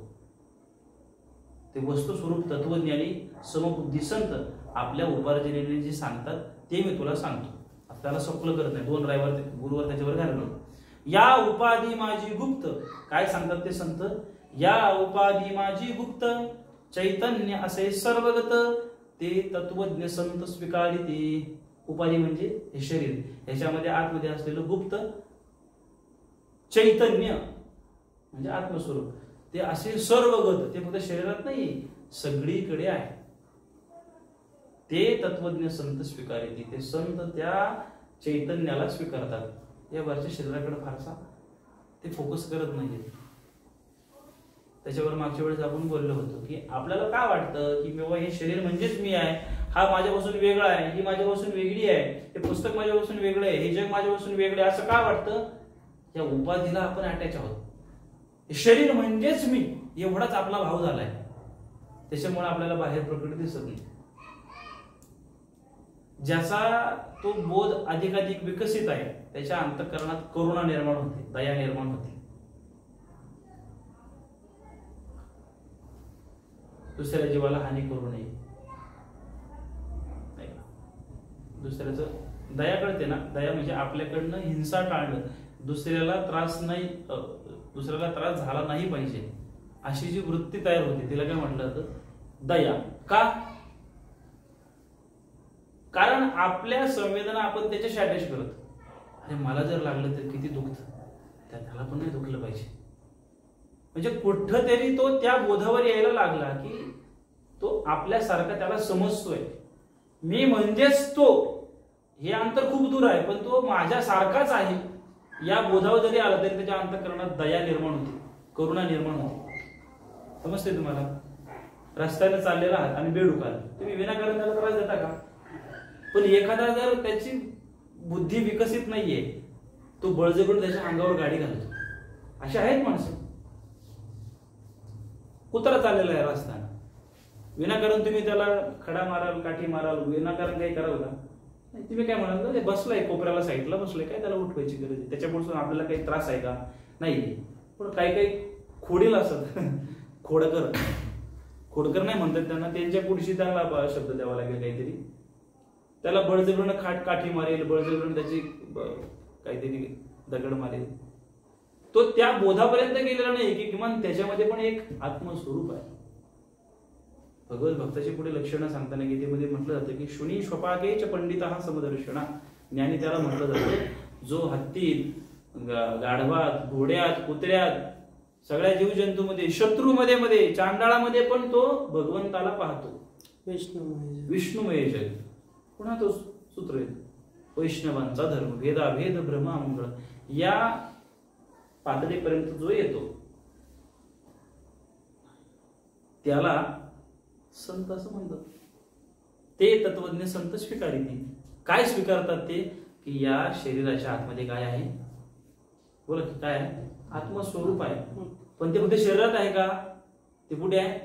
ते वस्तुस्वरूप तत्वज्ञानी समबुद्धी संत आपल्या उपार्जनेने जे सांगतात ते मी तुला सांगतो. त्याला सखोल करत नाही, 2 रविवार गुरुवार त्याच्यावर घाललो. या उपाधी माझी गुप्त, काय सांगतात ते संत, या उपाधी माझी गुप्त, चैतन्य असे सर्वगत, ते तत्वज्ञ संत स्वीकारिती. उपाधी म्हणजे हे शरीर, ह्याच्यामध्ये आतमध्ये असलेलं गुप्त चैतन्य म्हणजे आत्मस्वरूप, ते असे सर्वगत, ते फक्त शरीरात नाही सगळीकडे आहे. ते तत्वज्ञ संत स्वीकारिती, ते संत त्या चैतन्याला स्वीकारतात. या वरच्या शरीराकडे फारसा ते फोकस करत नाहीये. त्याच्यावर मागच्या वेळेस आपण बोललो होतो की आपल्याला काय वाटतं की बाबा हे शरीर म्हणजेच मी आहे, हा माझ्यापासून वेगळा आहे, ही माझ्यापासून वेगळी आहे, हे पुस्तक माझ्यापासून वेगळं आहे, हे जग माझ्यापासून वेगळं आहे, असं का वाटतं? या उपाधीला आपण अटॅच आहोत. हे शरीर म्हणजेच मी एवढाच आपला भाव झालाय, त्याच्यामुळे आपल्याला बाहेर प्रकट दिसत नाही. ज्याचा तो बोध अधिकाधिक विकसित आहे त्याच्या अंतःकरणात करुणा निर्माण होते, दया निर्माण होते. दुसऱ्या जीवाला हानी करू नये, दुसऱ्याचं दया कळते ना, दया म्हणजे आपल्याकडनं हिंसा टाळणं, दुसऱ्याला त्रास नाही, दुसऱ्याला त्रास झाला नाही पाहिजे अशी जी वृत्ती तयार होते तिला काय म्हटलं जातं? दया. का? कारण आपल्या संवेदना आपण त्याच्याशी अटॅच करतो. अरे मला जर लागलं तर किती दुखत, त्याला पण नाही दुखलं पाहिजे. म्हणजे कुठंतरी तो त्या बोधावर यायला लागला की तो आपल्यासारखा त्याला समजतोय, मी म्हणजेच तो, हे अंतर खूप दूर आहे पण तो माझ्यासारखाच आहे, या बोधावर जरी आला तरी त्याच्या अंतःकरणात दया निर्माण होते, करुणा निर्माण होते. समजते तुम्हाला? रस्त्याने चाललेला आहात आणि बेडूक आला, तुम्ही विनाकारण त्याला त्रास देता का? पण एखादा जर त्याची बुद्धी विकसित नाहीये, तो बळजबरीने त्याच्या अंगावर गाडी घालतो. अशी आहेत माणसं. कुत्रा चाललेला आहे रस्त्याने, विनाकारण तुम्ही त्याला खडा माराल, काठी माराल, विनाकारण काही कराल का? तुम्ही काय म्हणाल, ते बसलाय कोपऱ्याला, साईडला बसलाय, काय त्याला उठवायची गरज आहे? त्याच्यापासून आपल्याला काही त्रास आहे का? नाही. पण काही काही खोडील असत, खोडकर नाही म्हणतात त्यांना, त्यांच्या पुढशी त्यांना शब्द द्यावा लागेल काहीतरी. त्याला बळजबरीने काठी मारेल, बळजबरीने त्याची काहीतरी दगड मारेल. तो त्या बोधापर्यंत गेलेला नाही की किमान त्याच्यामध्ये पण एक आत्मस्वरूप आहे. भगवत भक्ताची पुढे लक्षणं सांगताना गीतेमध्ये म्हटलं जातं की शुनी स्वपाकेच पंडित हा समदर्शना. ज्ञानी त्याला म्हटलं जातं जो हत्तीत, गाढवात, घोड्यात, कुत्र्यात, सगळ्या जीवजंतूमध्ये, शत्रूमध्ये मध्ये, चांडाळामध्ये पण तो भगवंताला पाहतो. विष्णुमय जग. पुन्हा तो सूत्र आहे, वैष्णवांचा धर्म भेदाभेद ब्रह्मामंगळ, या पातळीपर्यंत जो येतो त्याला संत असं म्हणतात. ते तत्वज्ञ संत स्वीकारिती. काय स्वीकारतात ते? की या शरीराच्या आतमध्ये काय आहे? बोला की काय आहे? आत्मस्वरूप आहे. पण ते कुठे शरीरात आहे का? ते कुठे आहे?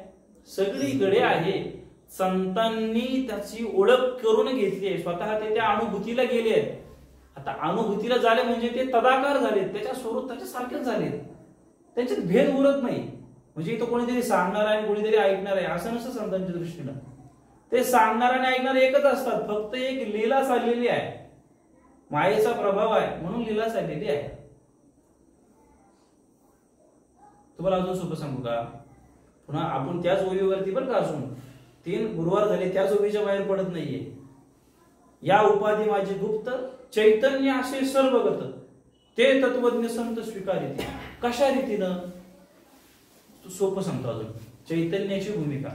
सगळीकडे आहे. संतांनी त्याची ओळख करून घेतली आहे, स्वतः ते त्या अनुभूतीला गेले आहेत. आता अनुभूतीला झाले म्हणजे ते तदाकार झाले, त्याच्या स्वरूप त्याच्या सारखेच झाले, त्यांच्यात भेद उरत नाही. म्हणजे इथं कोणीतरी सांगणार आहे, कोणीतरी ऐकणार आहे असं नसतं संतांच्या दृष्टीनं. ते सांगणार आणि ऐकणार एकच असतात, फक्त एक लीला चाललेली आहे, मायेचा प्रभाव आहे म्हणून लीला चाललेली आहे. तुम्हाला अजून सोपं सांगू का? पुन्हा आपण त्याच ओळीवरती बरं का, अजून 3 गुरुवार झाले त्याच ओळीच्या बाहेर पडत नाहीये. या उपाधी माझी गुप्त, चैतन्य असे सर्वगत, ते तत्वज्ञ संत स्वीकारिती. कशा रीतीनं? सोपं सांगतो अजून. चैतन्याची भूमिका,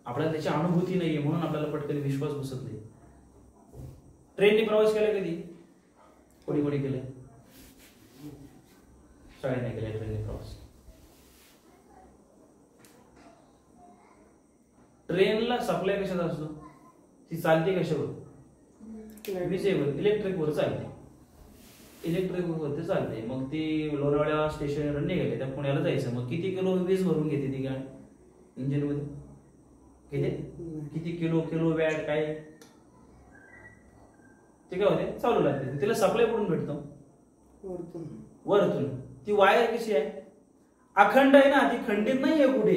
आपल्याला त्याची अनुभूती नाहीये म्हणून आपल्याला पटकन विश्वास बसत नाही. ट्रेनने प्रवास केला कधी? कोणी कोणी केलंय? शाळेने केलंय ट्रेनने प्रवास. ट्रेनला सप्लाय कशाचा असतो? ती चालते कशावर? विजेवर, इलेक्ट्रिकवर चालते. इलेक्ट्रिकवर ते चालते. मग ती लोणावळ्या स्टेशनवर निघाले, त्या पुण्याला जायचं. मग किती किलो वीज भरून घेते ती गाडी इंजिन मध्ये? किती किलो वॅट काय ते काय होते? चालू लागते. तिला सप्लाय कुठून भेटतो? वरतून. ती वायर कशी आहे? अखंड आहे ना, ती खंडित नाही आहे कुठे.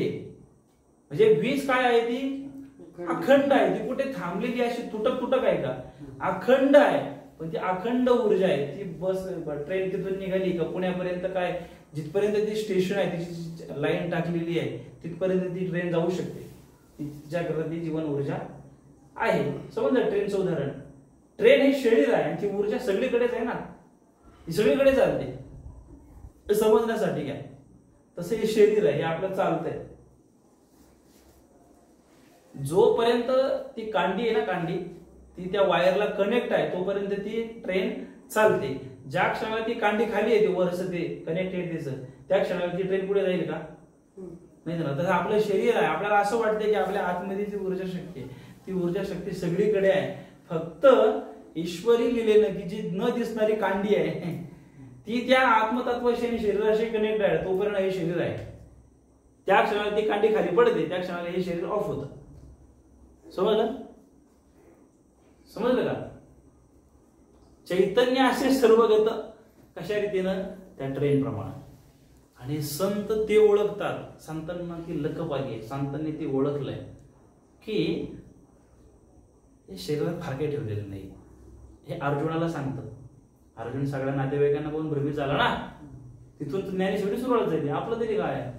म्हणजे वीज काय आहे? ती अखंड आहे. ती कुठे थांबलेली अशी तुटक आहे का? अखंड आहे. पण ती अखंड ऊर्जा आहे. ती बस ट्रेन तिथून निघाली का पुण्यापर्यंत काय जिथपर्यंत ती स्टेशन आहे तिची लाईन टाकलेली आहे तिथपर्यंत ती ट्रेन जाऊ शकते. तिच्याकडे ती जीवन ऊर्जा आहे. समजलं ट्रेनचं उदाहरण? ट्रेन हे शरीर आहे आणि ती ऊर्जा सगळीकडेच आहे ना, ती सगळीकडे चालते. समजण्यासाठी काय, तसं हे शरीर आहे, हे आपलं चालतंय. जोपर्यंत ती कांडी आहे ना, कांडी ती त्या वायरला कनेक्ट आहे तोपर्यंत ती ट्रेन चालते. ज्या क्षणाला ती कांडी खाली येते वरच ते कनेक्ट आहे त्याचं, त्या क्षणाला ती ट्रेन पुढे जाईल का? नाही ना. तसं आपलं शरीर आहे. आपल्याला असं वाटतंय की आपल्या आतमध्ये जी ऊर्जा शक्ती आहे ती ऊर्जा शक्ती सगळीकडे आहे. फक्त ईश्वरी लिहिलेलं की जी न दिसणारी कांडी आहे ती त्या आत्मतत्वाशी आणि शरीराशी कनेक्ट आहे. तोपर्यंत हे शरीर आहे. त्या क्षणाला ती कांडी खाली पडते त्या क्षणाला हे शरीर ऑफ होतं. समजलं? समजलं का? चैतन्य असे सर्वगत कशा रीतीनं? त्या ट्रेन प्रमाणे. आणि संत ते ओळखतात. संतांना ती लकप आली आहे. संतांनी ते ओळखलंय की हे शरीरात फार काही ठेवलेलं नाही. हे अर्जुनाला सांगतं. अर्जुन सगळ्या नातेवाईकांना बघून भ्रमित झाला ना, तिथून ज्ञानेश्वरी सुरुवात झाली. आपलं तरी काय आहे?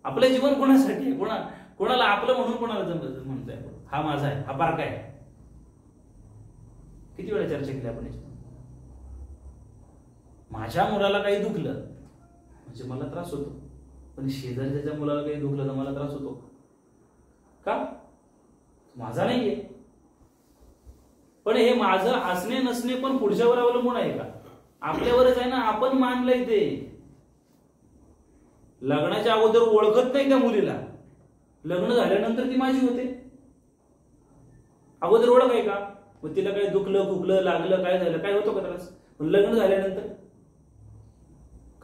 आपलं जीवन कोणासाठी आहे? कोणाला आपलं म्हणून कोणाला म्हणतोय? हा माझा आहे, हा बारका आहे. किती वेळा चर्चा केली आपण? माझ्या मुलाला काही दुखलं म्हणजे मला त्रास होतो, पण शेजारच्या मुलाला काही दुखलं तर मला त्रास होतो का? माझा नाहीये. पण हे माझं असणे नसणे पण पुढच्यावर अवलंबून आहे का? आपल्यावरच आहे ना. आपण मानलंय ते. लग्नाच्या अगोदर ओळखत नाही त्या मुलीला, लग्न झाल्यानंतर ती माझी होते. अगोदर ओळख आहे का? मग तिला काही दुखलं खुकलं लागलं काय झालं काय होतं का त्रास? लग्न झाल्यानंतर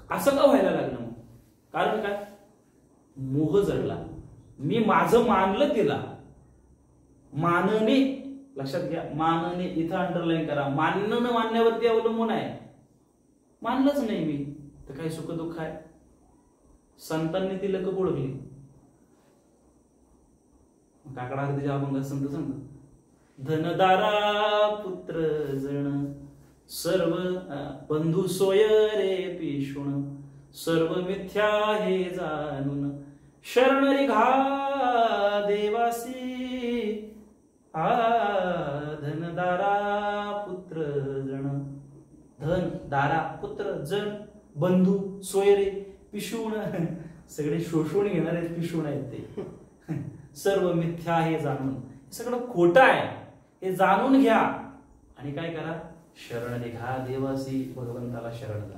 असं का व्हायला लागलं? मग कारण काय? मोह जडला. मी माझं मानलं तिला. मानणे, लक्षात घ्या, मानणे इथं अंडरलाईन करा. मानणं न मानण्यावरती अवलंबून आहे. मानलंच नाही मी तर काही सुख दुःख आहे? संतांनी ती लकप ओळखली. काकडा आरतीच्या अभंगात संत सांगतात, धनदारा पुत्र जण सर्व बंधू सोय रे पिशुण सर्व मिथ्या हे जाणून शरण घा देवासी. धनदारा पुत्र जण, धन दारा पुत्र जण बंधू सोय रे पिशुण, सगळे शोषून घेणारे पिशुण आहेत ते. सर्व मिथ्या हे जाणून, सगळं खोटं आहे हे जाणून घ्या आणि काय करा? शरण घा देवासी, भगवंताला शरण जा.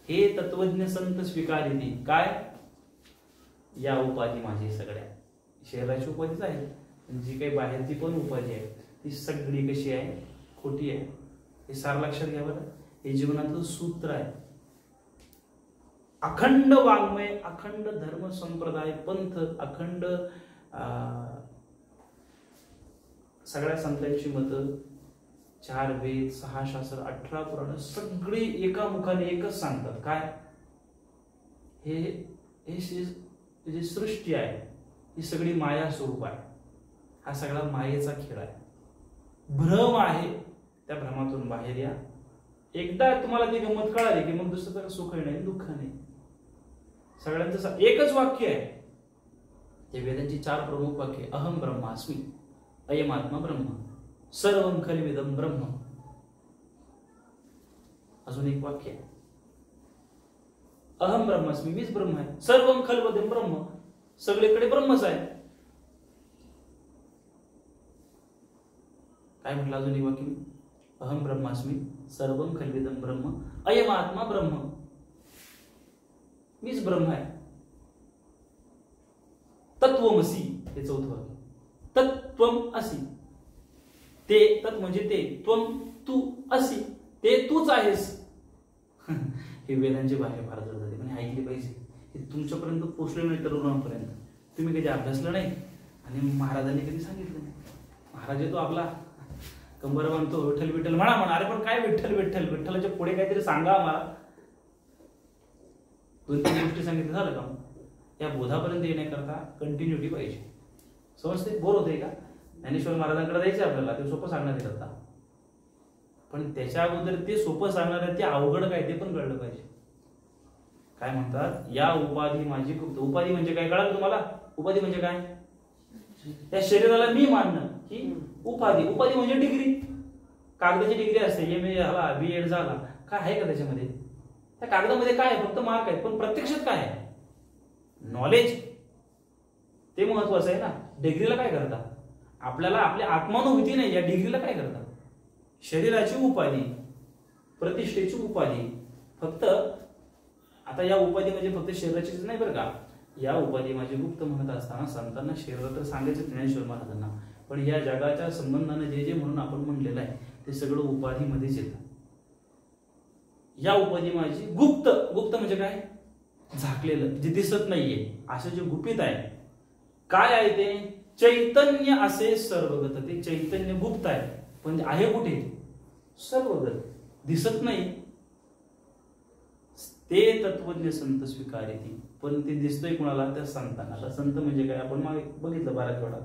हे तत्वज्ञ संत स्वीकारली. काय? या उपाधी माझी सगळ्या शरीराची उपाधीच आहे, जी काही बाहेरची पण उपाधी आहे ती सगळी कशी आहे? खोटी आहे. हे सार लक्षात घ्या बरं. हे जीवनाचं सूत्र आहे. अखंड वाङ्मय, अखंड धर्म संप्रदाय पंथ, अखंड सगळ्या संतांची मतं, 4 वेद, 6 शास्त्र, 18 पुराण सगळी एका मुखाने एकच सांगतात. काय? हे जी सृष्टी आहे ही सगळी माया स्वरूप आहे. हा सगळा मायेचा खेळ आहे. भ्रम आहे. त्या भ्रमातून बाहेर या. एकदा तुम्हाला ती गंमत कळाली की मग दुसरं सुख नाही दुःख नाही. सगळ्यांचं एकच वाक्य आहे. ते वेदांची 4 प्रमुख वाक्य. अहम ब्रह्मास्मी, अयमात्मा ब्रह्म, सर्वं खल्विदं ब्रह्म. अजून एक वाक्य आहे. अहम ब्रह्मास्मी, मीच ब्रह्म आहे. सर्वं खल्विदं ब्रह्म, सगळीकडे ब्रह्मच आहे. काय म्हटलं अजून एक वाक्य? अहम ब्रह्मास्मी सर्वम खल्विदम ब्रह्म अयम आत्मा ब्रह्म. मीच ब्रह्म आहे. तत्वमसी हे चौथं वाक्य. तत्त्वम असी, ते तत् म्हणजे ते, त्वम तू, असी ते तूच आहेस. हे वेदांची भाषा फार जड जाते, म्हणजे ऐकली पाहिजे. हे तुमच्यापर्यंत पोचले नाही तरुणांपर्यंत. तुम्ही कधी अभ्यासलं नाही आणि महाराजांनी कधी सांगितलं नाही. महाराज तो आपला कंबर बांधतो, विठ्ठल विठ्ठल म्हणा म्हणा. अरे पण काय विठ्ठल विठ्ठल, विठ्ठलाच्या पुढे काहीतरी सांगा आम्हाला. 2-3 गोष्टी सांगितलं झालं का? या बोधापर्यंत येण्याकरता कंटिन्युटी पाहिजे. समजते? बोर होते का? ज्ञानेश्वर महाराजांकडे जायचे आपल्याला, ते सोपं सांगण्यात येतात. पण त्याच्या अगोदर ते सोपं सांगणार आहे, ते अवघड काय ते पण कळलं पाहिजे. काय म्हणतात? या उपाधी माझी गुप्त. उपाधी म्हणजे काय कळालं तुम्हाला? उपाधी म्हणजे काय? त्या शरीराला मी मानणं ही उपाधी. उपाधी म्हणजे डिग्री, कागदाची डिग्री असते. MA झाला, B.Ed झाला, काय आहे का त्याच्यामध्ये? त्या कागदामध्ये काय आहे? फक्त मार्क आहेत. पण प्रत्यक्षात काय आहे? नॉलेज. ते महत्वाचं आहे ना. डिग्रीला काय करता? आपल्याला आपली आत्मानुभूती नाही, या डिग्रीला काय करता? शरीराची उपाधी, प्रतिष्ठेची उपाधी. फक्त आता या उपाधी म्हणजे फक्त शरीराचीच नाही बरं का. या उपाधी माझी गुप्त म्हणत असताना संतांना शरीर तर सांगायचं ज्ञानेश्वर महाराजांना, पण या जगाच्या संबंधाने जे जे म्हणून आपण म्हणलेलं आहे ते सगळं उपाधीमध्येच येतं. या उपाधी माझी गुप्त. गुप्त म्हणजे काय? झाकलेलं, जे दिसत नाहीये, असं जे गुपित आहे. काय आहे ते? चैतन्य असे सर्वगत. ते चैतन्य गुप्त आहे, पण आहे कुठे? सर्वगत, दिसत नाही. ते तत्वज्ञ संत स्वीकारेती. पण ते दिसतोय कुणाला? त्या संतांना. संत म्हणजे काय? आपण मागे बघितलं 12 वेळा.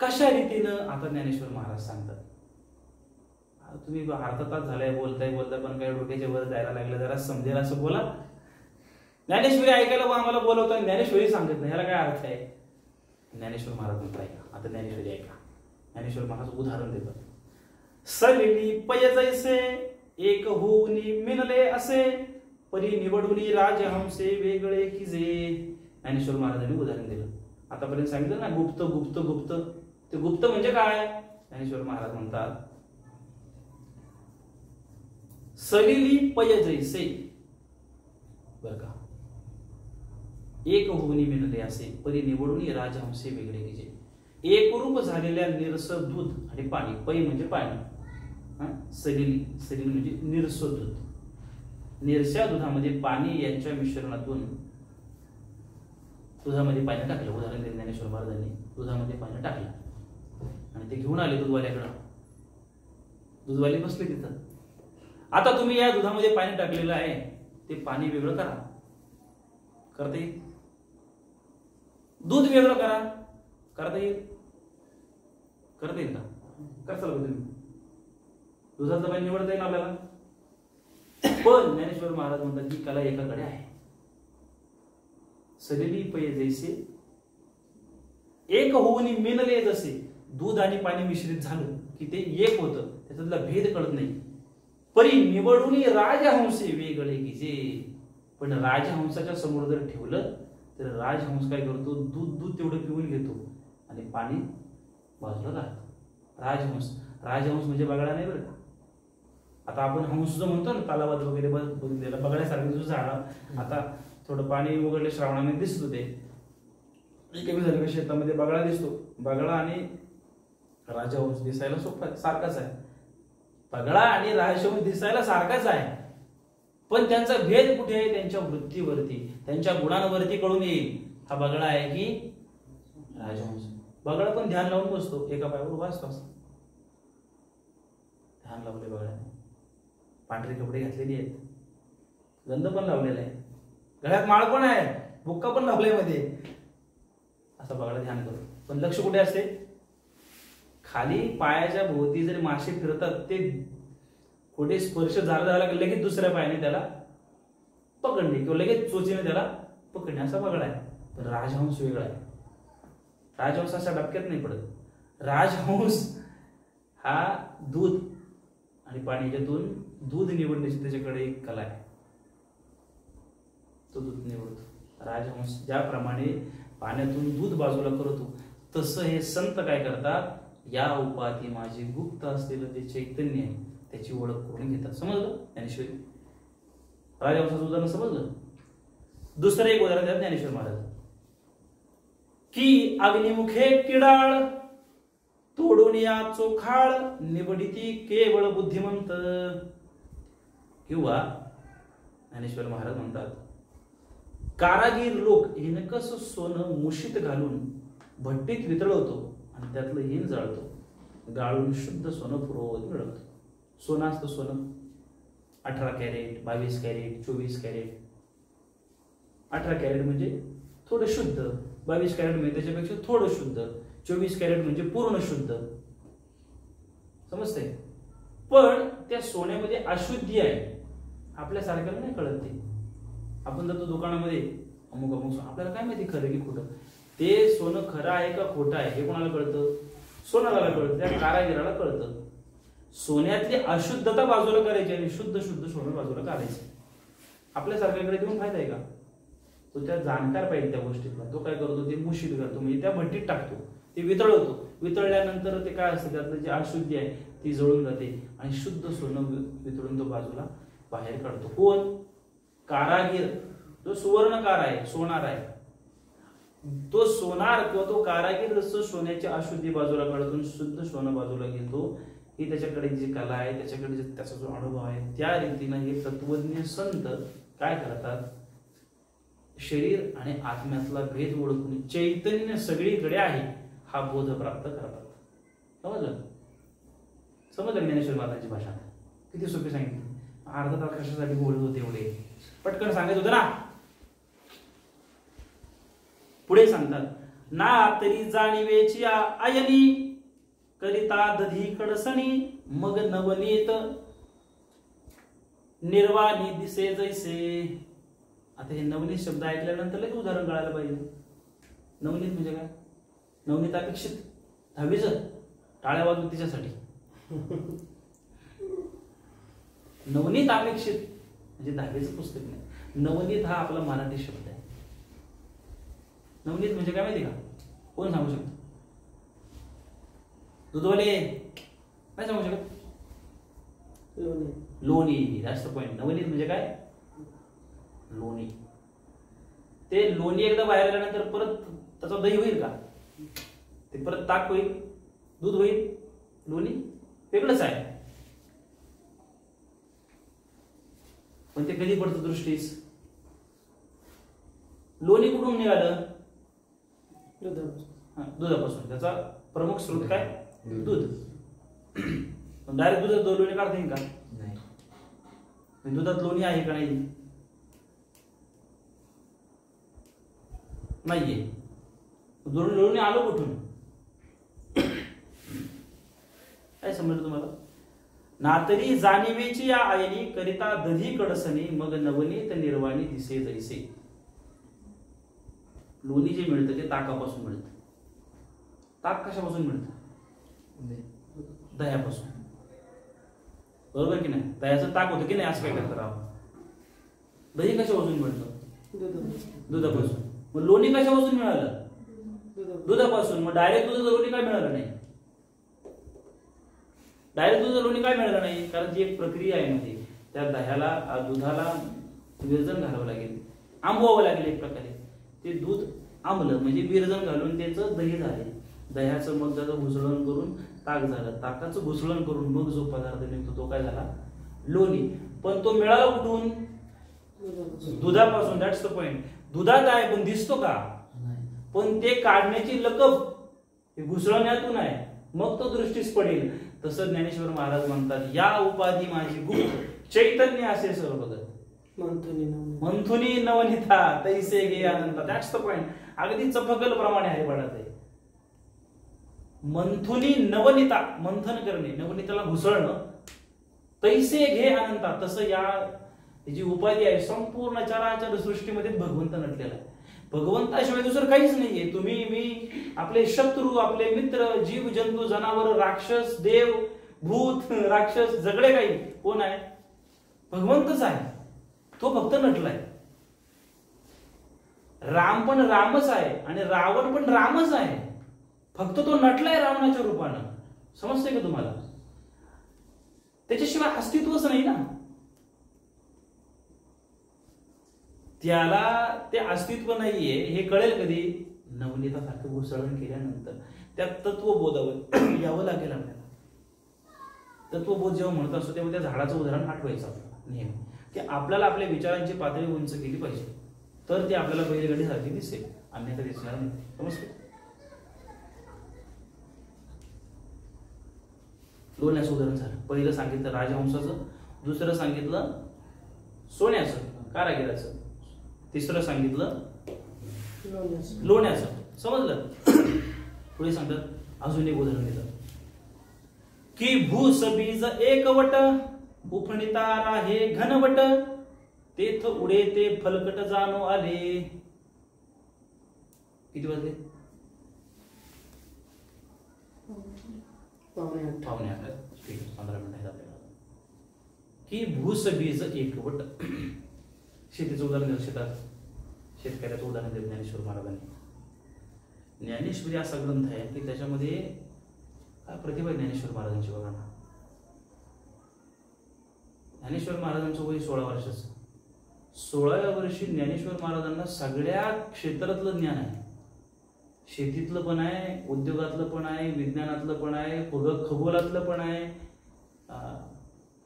कशा रीतीनं? आता ज्ञानेश्वर महाराज सांगतात. तुम्ही अर्धा तास झालाय बोलताय पण काही डोक्याच्या वर जायला लागलं, जरा समजेल असं बोला. ज्ञानेश्वरी ऐकायला आम्हाला बोलवतो, ज्ञानेश्वरी सांगत नाही, ह्याला काय अर्थ आहे? ज्ञानेश्वर महाराज म्हणतात ऐका. आता ज्ञानेश्वरी ऐका. ज्ञानेश्वर महाराज उदाहरण देतात. सलिली पय जैसे एक होऊनी मिनले असे, परी निवडुनी राजहंसे वेगळे की जे. ज्ञानेश्वर महाराजांनी उदाहरण दिलं. आतापर्यंत सांगितलं ना गुप्त गुप्त गुप्त. ते गुप्त म्हणजे काय? ज्ञानेश्वर महाराज म्हणतात सलिली पय जैसे, बर का, एक होऊनी मिळले असे, परी निवडून राजहंसे वेगळे की जे. एकरूप झालेल्या निरस दूध आणि पाणी. पै म्हणजे पाणी. सलिली, सलिली म्हणजे निरस दूध. निरस्या दुधामध्ये पाणी यांच्या मिश्रणातून दुधामध्ये पाणी टाकलं. उदाहरण दिलं ज्ञानेश्वर महाराजांनी. दुधामध्ये पाणी टाकलं आणि ते घेऊन आले दूधवाल्याकडं. दूधवाले बसले तिथं. आता तुम्ही या दुधामध्ये पाणी टाकलेलं आहे, ते पाणी वेगळं करा. करता येईल? दूध वेगळं करा. करता येईल? करता येईल का? करताल का तुम्ही? दुधाचं पाणी निवडता येईल आपल्याला. पण ज्ञानेश्वर महाराज म्हणतात की कला एकाकडे आहे. सलिली पय जैसे एक होऊन मिनले जसे. दूध आणि पाणी मिश्रित झालं की ते एक होतं, त्याच्यातला भेद कळत नाही. परी निवडून राजहंसे वेगळे की जे. पण राजहंसाच्या समोर जर ठेवलं तर राजहंस काय करतो? दूध दूध तेवढं पिऊन घेतो आणि पाणी बाजूला राहतं. राजहंस, राजहंस म्हणजे बगळा नाही बरं का. आता आपण हंस जो म्हणतो ना तलावात वगैरे बघितलेला, बगळ्यासारखं जो झाड. आता थोडं पाणी उघडले श्रावणामध्ये दिसतो, ते कमी झालं की शेतामध्ये बगळा दिसतो. बगळा आणि राजहंस दिसायला सोपं सारखाच आहे. बगळा आणि राजहंस दिसायला सारखाच आहे, पण त्यांचा भेद कुठे आहे? त्यांच्या वृत्तीवरती, त्यांच्या गुणांवरती कळून येईल. हा बगळा आहे की राजहंस. बगळा पण ध्यान लावून बसतो, एका पायावर उभा असतो. ध्यान लावले बगळ्याने. पांढरे कपडे घातलेले आहेत, गंध पण लावलेला आहे, गळ्यात माळ पण आहे, बुक्का पण लावलाय मध्ये. असा बगळा ध्यान करतो. पण लक्ष कुठे असते? खाली पायाच्या भोवती जर मासे फिरतात, ते कुठे स्पर्श झाला की लगेच दुसऱ्या पायाने त्याला पकडणे किंवा लगेच चोचीने त्याला पकडणे, असा बगळा आहे. पण राजहंस वेगळा आहे. राजहंस अशा डबक्यात नाही पडत. राजहंस हा दूध आणि पाणी याच्यातून दूध निवडण्याची त्याच्याकडे एक कला आहे. तो दूध निवडतो. राजहंस ज्याप्रमाणे पाण्यातून दूध बाजूला करतो, तसं हे संत काय करतात? या उपाधी माझी गुप्त असलेलं जे चैतन्य आहे त्याची ओळख करून घेतात. समजलं ज्ञानेश्वरी? राजवंशाचं उदाहरण समजलं. दुसरं एक उदाहरण द्या ज्ञानेश्वर महाराज की अग्निमुखे किडाळ तोडून या चोखाळ निवडिती केवळ बुद्धिमंत. किंवा ज्ञानेश्वर महाराज म्हणतात कारागीर लोक हिनकस सोनं मुशीत घालून भट्टीत वितळवतो आणि त्यातलं हिन जाळतो, गाळून शुद्ध सोनं पुरवत मिळवतो. सोनं असतं सोनं 18 कॅरेट, 22 कॅरेट, 24 कॅरेट. 18 कॅरेट म्हणजे थोडं शुद्ध, 22 कॅरेट म्हणजे त्याच्यापेक्षा थोडं शुद्ध, 24 कॅरेट म्हणजे पूर्ण शुद्ध. समजतंय? पण त्या सोन्यामध्ये अशुद्धी आहे आपल्यासारख्याला नाही कळत. ते आपण जातो दुकानामध्ये अमुक अमुक आपल्याला काय माहिती खरं की खोटं. ते सोनं खरं आहे का खोटं आहे हे कोणाला कळतं? सोनाला कळतं, त्या कारागिराला कळतं. सोन्यातली अशुद्धता बाजूला करायची आणि शुद्ध सोनं बाजूला काढायचं. आपल्यासारख्याकडे देऊन फायदा आहे का? तो त्या जाणकार पाहिजे त्या गोष्टीतला. तो काय करतो? ते मुशीत घालतो म्हणजे त्या भट्टीत टाकतो, ते वितळवतो. वितळल्यानंतर ते काय असतं त्यातलं जे अशुद्धी आहे ती जळून जाते आणि शुद्ध सोनं वितळून तो बाजूला बाहेर काढतो. कोण? कारागीर. जो सुवर्णकार आहे, सोनार आहे. तो सोनार किंवा तो कारागीर जसं सोन्याची अशुद्धी बाजूला काढतो, शुद्ध सोनं बाजूला घेतो, ही त्याच्याकडे जी कला आहे, त्याच्याकडे त्याचा जो अनुभव आहे, त्या रीतीनं हे तत्वज्ञ संत काय करतात? शरीर आणि आत्म्यातला भेद ओळखून चैतन्य सगळीकडे आहे हा बोध प्राप्त करतात. समजलं? समजलं ज्ञानेश्वर महाराजांची भाषा किती सोपी सांगितली. अर्धा तास कशासाठी बोलत होते एवढे? पटकन सांगत होतं ना. पुढे सांगतात ना तरी जाणीवेची आयनी करिता दधी कडसणी मग नवनीत निर्वाणी दिसे जैसे. आता हे नवनीत शब्द ऐकल्यानंतर लगेच उदाहरण कळायला पाहिजे. नवनीत म्हणजे काय? नवनीत अपेक्षित 10वीच टाळ्या वाजवून तिच्यासाठी. नवनीत अपेक्षित म्हणजे 10वीचं पुस्तक नाही. नवनीत हा आपला मराठी शब्द आहे. नवनीत म्हणजे काय माहिती का? कोण सांगू शकतो? दूधवाले काय सांगू शकत? लोणी. जास्त पॉइंट. नवनीत म्हणजे काय? लोणी. ते लोणी एकदा बाहेर आल्यानंतर परत त्याचा दही होईल का? ते परत ताक होईल, दूध होईल. लोणी वेगळंच आहे. पण ते कधी पडतं दृष्टीस? लोणी कुठून निघालं? दुधापासून. त्याचा प्रमुख स्रोत काय? दूध. डायरेक्ट दुधात लोणी काढता येईल का? नाही. दुधात लोणी आहे का? नाही. नाहीये. लोणी आलो कुठून? काय समजलं तुम्हाला? नातरी जाणीवेची या आयनी करिता दधी कडसणी मग नवनीत निर्वाणी दिसे जैसे. लोणी जे मिळतं ते ताकापासून मिळतं. ताक कशापासून मिळतं? दह्यापासून. बरोबर की नाही? दह्याचं ताक होतं की नाही? असं काय करावं? दही कशापासून मिळतं? दुधापासून. मग लोणी कशापासून मिळालं? दुधापासून. मग डायरेक्ट दुधाचं लोणी काय मिळालं नाही? डायरेक्ट दुधाचं लोणी काय मिळालं नाही? कारण जी एक प्रक्रिया आहे मध्ये त्या दह्याला दुधाला विरजण घालावं लागेल, आंबवावं लागेल एक प्रकारे. ते दूध आंबलं म्हणजे विरजण घालून त्याचं दही झाले. दह्याचं मग त्याचं घुसळण करून ताक झालं. ताकाचं घुसळण करून मग जो पदार्थ निघतो तो काय झाला? लोणी. पण तो मिळाला कुठून? दुधापासून. That's the point. दुधात आहे पण दिसतो का? पण ते काढण्याची लकब घुसळण्यातून आहे, मग तो दृष्टीस पडेल. तसं ज्ञानेश्वर महाराज म्हणतात या उपाधी माझी गुप्त चैतन्य असे सर्व बघत मंथुनी नवनीता तैसे गे अनंता. That's the point. अगदी चपकल प्रमाणे आहे पडत आहे. मंथुनी नवनीता मंथन करणे, नवनीताला घुसळणं. तैसे घे अनंता तसं या जी उपाधी आहे संपूर्ण चराचर सृष्टीमध्ये भगवंत नटलेला आहे. भगवंताशिवाय दुसरं काहीच नाहीये. तुम्ही मी आपले शत्रू, आपले मित्र, जीव जंतू, जनावर, राक्षस, देव, भूत, राक्षस, सगळे काही कोण आहे? भगवंतच आहे. तो फक्त नटलाय. राम पण रामच आहे आणि रावण पण रामच आहे. फक्त तो नटलाय रावणाच्या रूपानं. समजतंय का तुम्हाला? त्याच्याशिवाय अस्तित्वच नाही ना. त्याला ते अस्तित्व नाहीये हे कळेल कधी? नवनीतासारखं घुसळण केल्यानंतर. त्या तत्वबोधावर यावं लागेल आपल्याला. तत्वबोध जेव्हा म्हणत असतो तेव्हा त्या झाडाचं उदाहरण आठवायचं आपल्याला नेहमी, की आपल्याला आपल्या विचारांची पातळी उंच केली पाहिजे, तर ते आपल्याला बैलगाडीसारखी दिसेल, अन्यथा दिसणार नाही. समजतं? लोण्याचं उदाहरण झालं. पहिलं सांगितलं राजहंसाचं, दुसरं सांगितलं सोन्याचं कारागिराचं, तिसरं सांगितलं लोण्याचं. समजलं? पुढे सांगतात अजून एक उदाहरण देतात की भूस बीज एकवट उफणिता राहे घनवट तेथ उडे ते फलकट जाणो आले. किती वाजले? पावणे 8. ठीक आहे, 15 मिनिट आहेत आपल्याला. की भूस बीज एकवट. शेतीचं उदाहरण देऊ शेतात शेतकऱ्याचं उदाहरण देत ज्ञानेश्वर महाराजांनी. ज्ञानेश्वरी असा ग्रंथ आहे की त्याच्यामध्ये काय प्रतिभा आहे ज्ञानेश्वर महाराजांची. बघा ना, ज्ञानेश्वर महाराजांचं वय 16 वर्षाचं. 16व्या वर्षी ज्ञानेश्वर महाराजांना सगळ्या क्षेत्रातलं ज्ञान आहे. शेतीतलं पण आहे, उद्योगातलं पण आहे, विज्ञानातलं पण आहे, खगोलातलं पण आहे.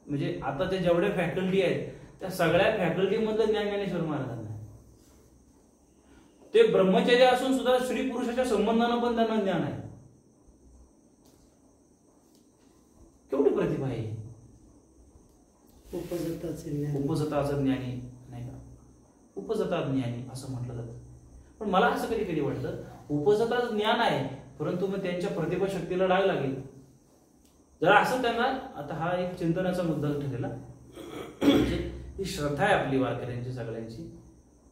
म्हणजे आता ते जेवढ्या फॅकल्टी आहेत त्या सगळ्या फॅकल्टी मधलं ज्ञान ज्ञानेश्वर महाराजांना. ते ब्रह्मचर्य असून सुद्धा स्त्री पुरुषाच्या संबंधानं पण त्यांना ज्ञान आहे. केवढी प्रतिभा आहे. उपजताचं ज्ञानी नाही का? उपजता ज्ञानी असं म्हटलं जातं. पण मला असं कधी कधी वाटतं उपजता ज्ञान आहे, परंतु मग त्यांच्या प्रतिभा शक्तीला डाग लागेल. जरा असं त्यांना, आता हा एक चिंतनाचा मुद्दा ठरलेला, म्हणजे ही श्रद्धा आहे आपली वारकऱ्यांची सगळ्यांची,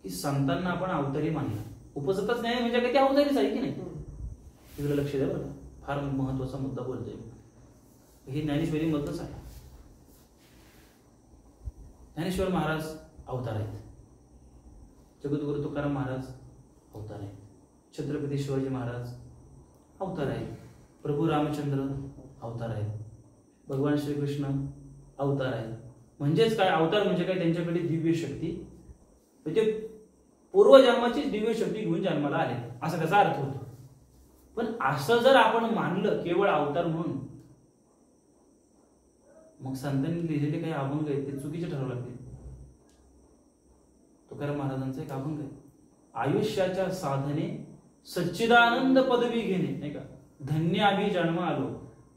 की संतांना आपण अवतारी मानला. उपजताच ज्ञान म्हणजे काही ते अवतारीच आहे की नाही? तिकडे लक्ष द्या बरं, फार महत्वाचा मुद्दा बोलतोय. हे ज्ञानेश्वरी मधलंच आहे. ज्ञानेश्वर महाराज अवतार आहेत, जगद्गुरु तुकाराम महाराज अवतार आहेत, छत्रपती शिवाजी महाराज अवतार आहेत, प्रभू रामचंद्र अवतार आहेत, भगवान श्रीकृष्ण अवतार आहेत. म्हणजेच काय अवतार म्हणजे काय? त्यांच्याकडे दिव्य शक्ती, म्हणजे पूर्वजन्माची दिव्य शक्ती घेऊन जन्माला आले, असा त्याचा अर्थ होतो. पण असं जर आपण मानलं केवळ अवतार म्हणून, मग संतांनी लिहिलेले काही अभंग आहेत ते चुकीचे ठरावं लागतील. तुकाराम महाराजांचा एक अभंग आहे, आयुष्याच्या साधने सच्चिदानंद पदवी घेणे, नाही का? धन्य आम्ही जन्म आलो,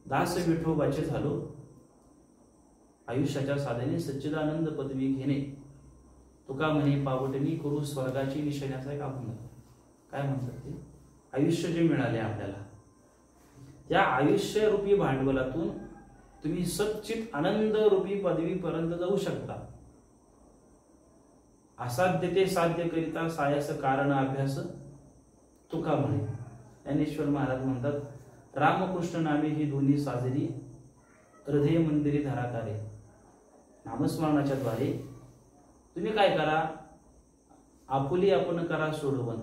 दास विठोबाचे झालो. आयुष्याच्या साधने सच्चिदानंद पदवी घेणे, तुका म्हणे पावटणी करू स्वर्गाची निशाण्याचा एक अभंग. काय म्हणतात ते? आयुष्य जे मिळाले आपल्याला, त्या आयुष्य रूपी भांडवलातून तुम्ही सच्चित आनंद रूपी पदवीपर्यंत जाऊ शकता. असाध्य ते साध्य करिता सायस कारण अभ्यास तुका म्हणे. ज्ञानेश्वर महाराज म्हणतात, रामकृष्ण नामे ही दोन्ही साजरी हृदय मंदिरी धराकारे. नामस्मरणाच्या द्वारे तुम्ही काय करा? आपुली आपण करा सोडवण,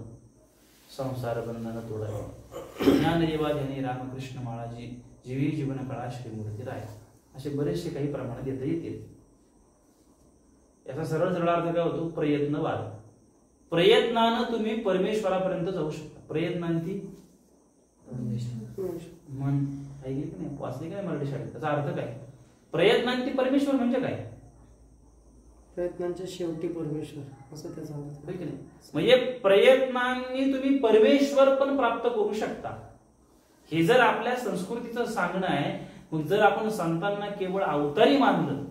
संसार बंधन तोडावे. ज्ञानदेवा ध्यानी रामकृष्ण माळाजी, जीवी जीवन कळा श्रीमूर्ती राय. असे बरेचसे काही प्रमाणात येता येतील. याचा सरळ सरळ अर्थ काय होतो? प्रयत्नवाद. प्रयत्नानं तुम्ही परमेश्वरापर्यंत जाऊ शकता. प्रयत्नांती मन ऐकली की नाही? वाचली काय मराठी शाळेत? त्याचा अर्थ काय? प्रयत्नांती परमेश्वर म्हणजे काय? प्रयत्नांच्या शेवटी परमेश्वर असं त्याचा अर्थ आहे की नाही? म्हणजे प्रयत्नांनी तुम्ही परमेश्वर पण प्राप्त करू शकता. हे जर आपल्या संस्कृतीचं सांगणं आहे. मग जर आपण संतांना केवळ अवतारी मानलं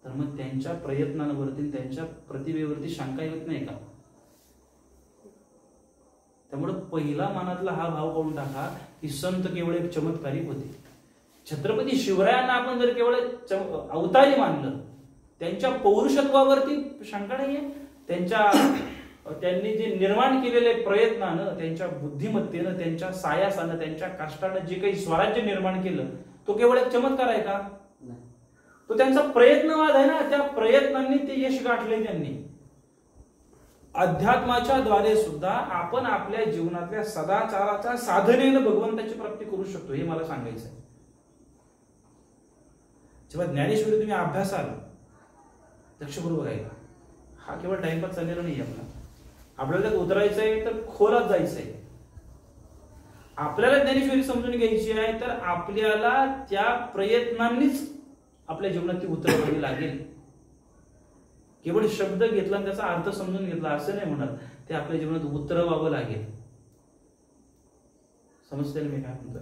तर मग त्यांच्या प्रयत्नांवरती, त्यांच्या प्रतिभेवरती शंका येत नाही का? त्यामुळे पहिला मनातला हा भाव करून टाका की संत केवळ एक चमत्कारिक होते. छत्रपती शिवरायांना आपण जर केवळ अवतारी मानलं, त्यांच्या पौरुषत्वावरती शंका नाहीये. त्यांनी जे निर्माण केलेले प्रयत्नानं, त्यांच्या बुद्धिमत्तेनं, त्यांच्या सायासानं, त्यांच्या कष्टानं जे काही स्वराज्य निर्माण केलं, तो केवळ एक चमत्कार आहे का? तो त्यांचा प्रयत्नवाद आहे ना. त्या प्रयत्नांनी ते यश गाठले त्यांनी. अध्यात्माच्या द्वारे सुद्धा आपण आपल्या जीवनातल्या सदाचाराच्या साधनेनं भगवंताची प्राप्ती करू शकतो, हे मला सांगायचं आहे. जेव्हा ज्ञानेश्वरी तुम्ही अभ्यासाल, लक्षपूर्वक आहे, हा केवळ टाइमपास चाललेला नाही आपल्याला त्यात उतरायचं आहे तर खोलात जायचं आहे. आपल्याला ज्ञानेश्वरी समजून घ्यायची आहे तर आपल्याला त्या प्रयत्नांनीच आपल्या जीवनात ती उतरवावी लागेल. केवळ शब्द घेतला आणि त्याचा अर्थ समजून घेतला असं नाही म्हणत, ते आपल्या जीवनात उतरवावं लागेल. समजते मी काय म्हणतो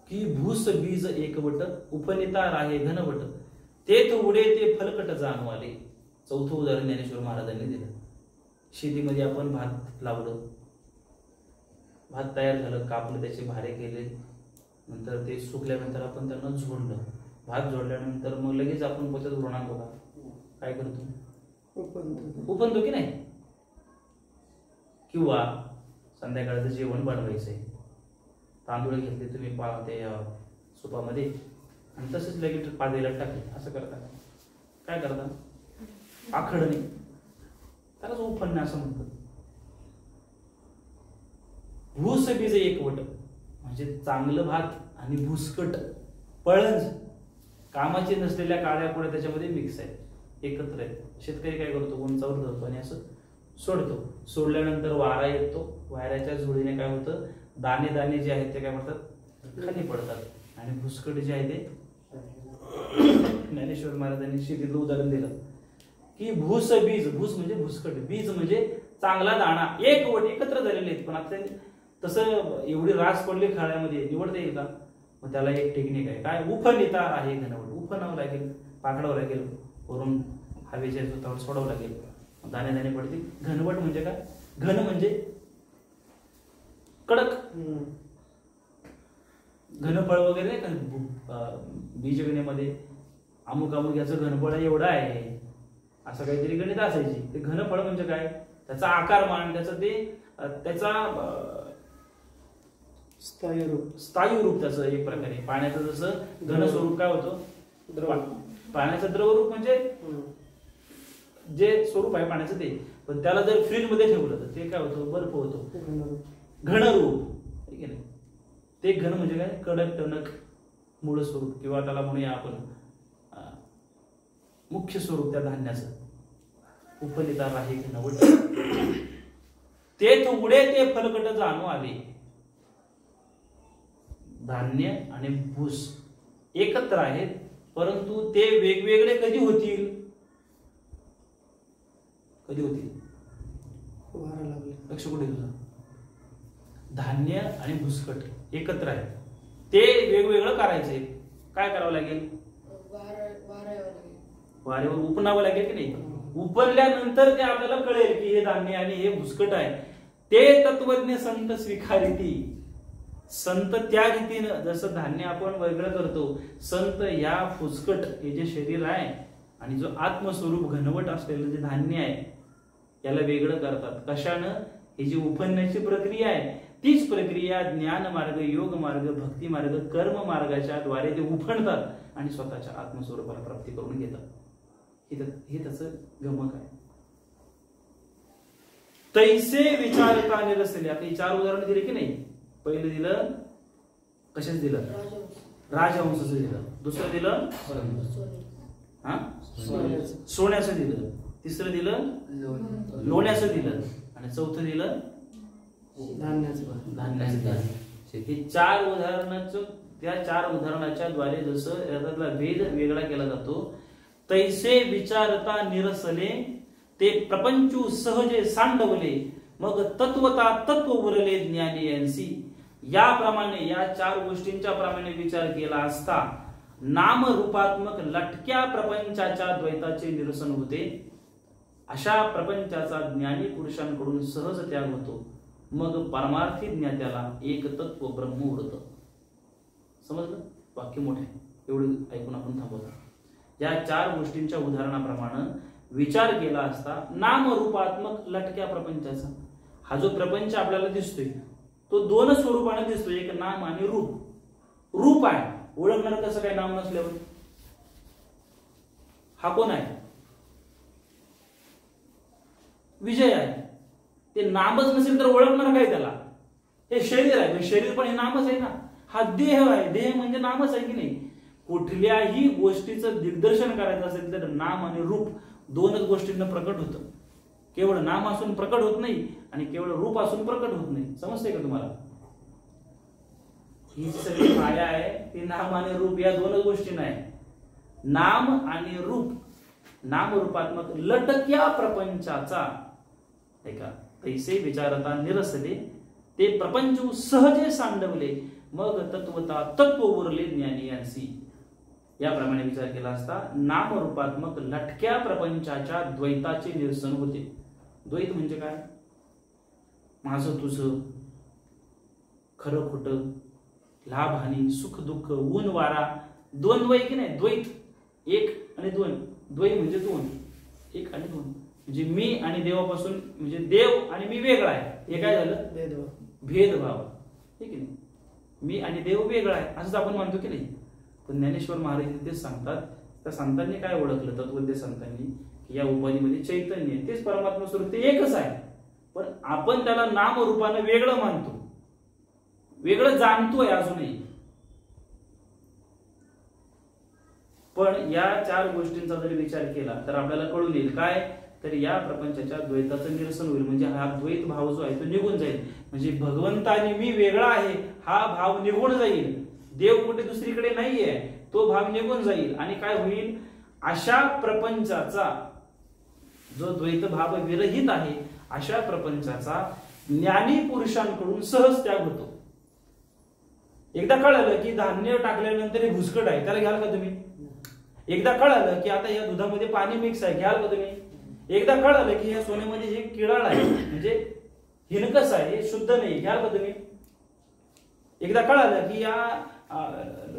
की भूस बीज एकवट उपनिता राहे घनवट तेथ उडे ते फलकट जाणवाले. चौथं उदाहरण ज्ञानेश्वर महाराजांनी दिलं. शेतीमध्ये आपण भात लावलं, भात तयार झालं, कापलं, त्याचे भारे केले, नंतर ते सुकल्यानंतर आपण त्यांना झोडलं. भात जोडल्यानंतर मग लगेच आपण पोत्यात ऋण आणतो का? काय करतो? उपनतो की नाही? किंवा संध्याकाळचं जेवण बनवायचंय, तांदूळ घेतले तुम्ही ते सुपामध्ये आणि तसंच लगेच पातेल्यात टाकले, असं करता? काय करता? आखडणे, त्यालाच उपन्न असं म्हणतात. भूस बीज एकवट म्हणजे चांगलं भात आणि भुसकट पळंज कामाचे नसलेल्या काळ्या पोळ्या त्याच्यामध्ये मिक्स आहेत, एकत्र आहेत. शेतकरी काय करतो? उंचावर धरतो आणि असं सोडतो. सोडल्यानंतर वारा येतो, वाऱ्याच्या झुळीने काय होतं? दाणे दाणे जे आहेत ते काय म्हणतात? खाली पडतात आणि भुसकट जे आहे ते ज्ञानेश्वर महाराजांनी शेतीतलं उदाहरण दिलं की भूस बीज, भूस म्हणजे भुसकट, बीज म्हणजे चांगला दाणा, एक वट एकत्र झालेले आहेत. पण आता तसं एवढी रास पडली खाण्यामध्ये, निवडता येईल का? मग त्याला एक टेक्निक आहे, काय? उफनिता आहे घनवट. उफनावं लागेल, पाकडावं लागेल, वरून हवेच्या जोतावर सोडावं लागेल, दाणे दाणे पडतील. घनवट म्हणजे काय? घन म्हणजे कडक, घनफळ वगैरे नाही का बीजगणितेमध्ये अमुक अमुक याचं घनफळ एवढं आहे असं काहीतरी गणित असायची. ते घनफळ म्हणजे काय? त्याचा आकारमान, त्याचा स्थायू रूप त्याचं एक प्रकारे. पाण्याचं जसं घन स्वरूप काय होतं? पाण्याचं द्रव रूप म्हणजे जे स्वरूप आहे पाण्याचं ते. पण त्याला जर फ्रीज मध्ये ठेवलं तर ते काय होतं? बर्फ होतो, घन रूप. ठीक आहे ना? ते घन म्हणजे काय? कडक टणक मूळ स्वरूप, किंवा त्याला म्हणूया आपण मुख्य स्वरूप त्या धान्याचं. उपनिता राही घनवट तेथ उडे ते फलकट जाणू आले. धान्य आणि भूस एकत्र आहेत, परंतु ते वेगवेगळे कधी होतील? कधी होतील? लक्ष कुठे तुझं? धान्य आणि भुसकट एकत्र आहे, ते वेगवेगळं करायचंय. काय करावं लागेल? वाऱ्यावर उपनावं लागेल की नाही? उपनल्यानंतर ते आपल्याला कळेल की हे धान्य आणि हे भुसकट आहे. ते तत्वज्ञ संत स्वीकारिती. संत त्या रीतीनं, जसं धान्य आपण वेगळं करतो, संत या फुसकट हे जे शरीर आहे आणि जो आत्मस्वरूप घनवट असलेलं जे धान्य आहे याला वेगळं करतात. कशानं? ही जी उपन्याची प्रक्रिया आहे तीच प्रक्रिया ज्ञान मार्ग, योग मार्ग, भक्ती मार्ग, कर्म मार्गाच्या द्वारे ते उफणतात आणि स्वतःच्या आत्मस्वरूपाला प्राप्ती करून घेतात. हे त्याचं गमक आहे. तैसे विचारता निरसले. आता ही 4 उदाहरणं दिली की नाही? पहिलं दिलं कशाच दिलं? राजहंसाचं दिलं. दुसरं दिलं सोन्याचं दिलं. तिसरं दिलं लोण्याचं दिलं. आणि चौथं दिलं धान्याचं दिलं. हे 4 उदाहरणाचं, त्या 4 उदाहरणाच्या द्वारे जसं यातला भेद वेगळा केला जातो. तैसे विचारता निरसले ते प्रपंचू सहजे सांडवले मग तत्वता तत्व उरले ज्ञानी यांसी. याप्रमाणे या 4 गोष्टींच्या प्रमाणे विचार केला असता नाम रूपात्मक लटक्या प्रपंचाच्या द्वैताचे निरसन होते. अशा प्रपंचाचा ज्ञानी पुरुषांकडून सहज त्याग होतो. मग परमार्थी ज्ञात्याला एक तत्व ब्रह्म उरतं. समजलं? वाक्य मोठे आहे, एवढं ऐकून आपण थांबवतो. या 4 गोष्टींच्या उदाहरणाप्रमाणे विचार केला असता नाम रूपात्मक लटक्या प्रपंचाचा, हा जो प्रपंच आपल्याला दिसतोय तो 2 स्वरूपाने दिसतोय, एक नाम आणि रूप. रूप आहे, ओळखणार कसं काय नाम नसल्यावर? हा कोण आहे? विजय आहे. ते नामच नसेल तर ओळखणार काय त्याला? हे शरीर आहे, शरीर पण हे नामच आहे ना. हा देह आहे, देह म्हणजे नामच आहे की नाही. कुठल्याही गोष्टीचं दिग्दर्शन करायचं असेल तर नाम आणि रूप दोनच गोष्टींना प्रकट होतं. केवळ नाम असून प्रकट होत नाही आणि केवळ रूप असून प्रकट होत नाही. समजतंय का तुम्हाला? ही सगळी माया आहे ती नाम आणि रूप या दोनच गोष्टी नाही. नाम आणि रूप, नाम रूपात्मक लटक्या प्रपंचाचा ऐका तैसे विचारता निरसले ते प्रपंच सहजे सांडवले मग तत्वता तत्व उरले ज्ञानी यांसी. याप्रमाणे विचार केला असता नाम रूपात्मक लटक्या प्रपंचाच्या द्वैताचे निरसन होते. द्वैत म्हणजे काय? माझं तुझं, खरं खोटं, लाभ हानी, सुख दुःख, ऊन वारा, द्वंद्व आहे की नाही. द्वैत एक आणि दोन, द्वैत म्हणजे दोन, एक आणि दोन. म्हणजे मी आणि देवापासून म्हणजे देव आणि मी वेगळा आहे. हे काय झालं? भेदभाव. ठीक आहे. मी आणि देव वेगळा आहे असंच आपण मानतो की नाही. पण ज्ञानेश्वर महाराज तेच सांगतात. त्या संतांनी काय ओळखलं? तत्वज्ञ संतांनी की या उपाधीमध्ये चैतन्य आहे, तेच परमात्मा स्वरूप, ते एकच आहे. पण आपण त्याला नाम रूपाने वेगळं मानतो, वेगळं जाणतोय अजूनही. पण या चार गोष्टींचा जर विचार केला तर आपल्याला कळून येईल काय? तर या प्रपंचाच्या द्वैताचं निरसन होईल. म्हणजे हा द्वैत भाव जो आहे तो निघून जाईल. म्हणजे भगवंताने मी वेगळा आहे हा भाव निघून जाईल. देव कुठे दुसरीकडे नाहीये, तो भाव निघून जाईल. आणि काय होईल? अशा प्रपंचाचा जो द्वैत भाव विरहित आहे अशा प्रपंचाचा ज्ञानी पुरुषांकडून सहज त्याग होतो. एकदा कळालं की धान्य टाकल्यानंतर हे भुसकट आहे, त्याला घ्याल का तुम्ही? एकदा कळालं की आता या दुधामध्ये पाणी मिक्स आहे, घ्याल का तुम्ही? एकदा कळालं की या सोन्यामध्ये हे किडाळ आहे म्हणजे हिनकस आहे, हे शुद्ध नाही, घ्याल का तुम्ही? एकदा कळालं की या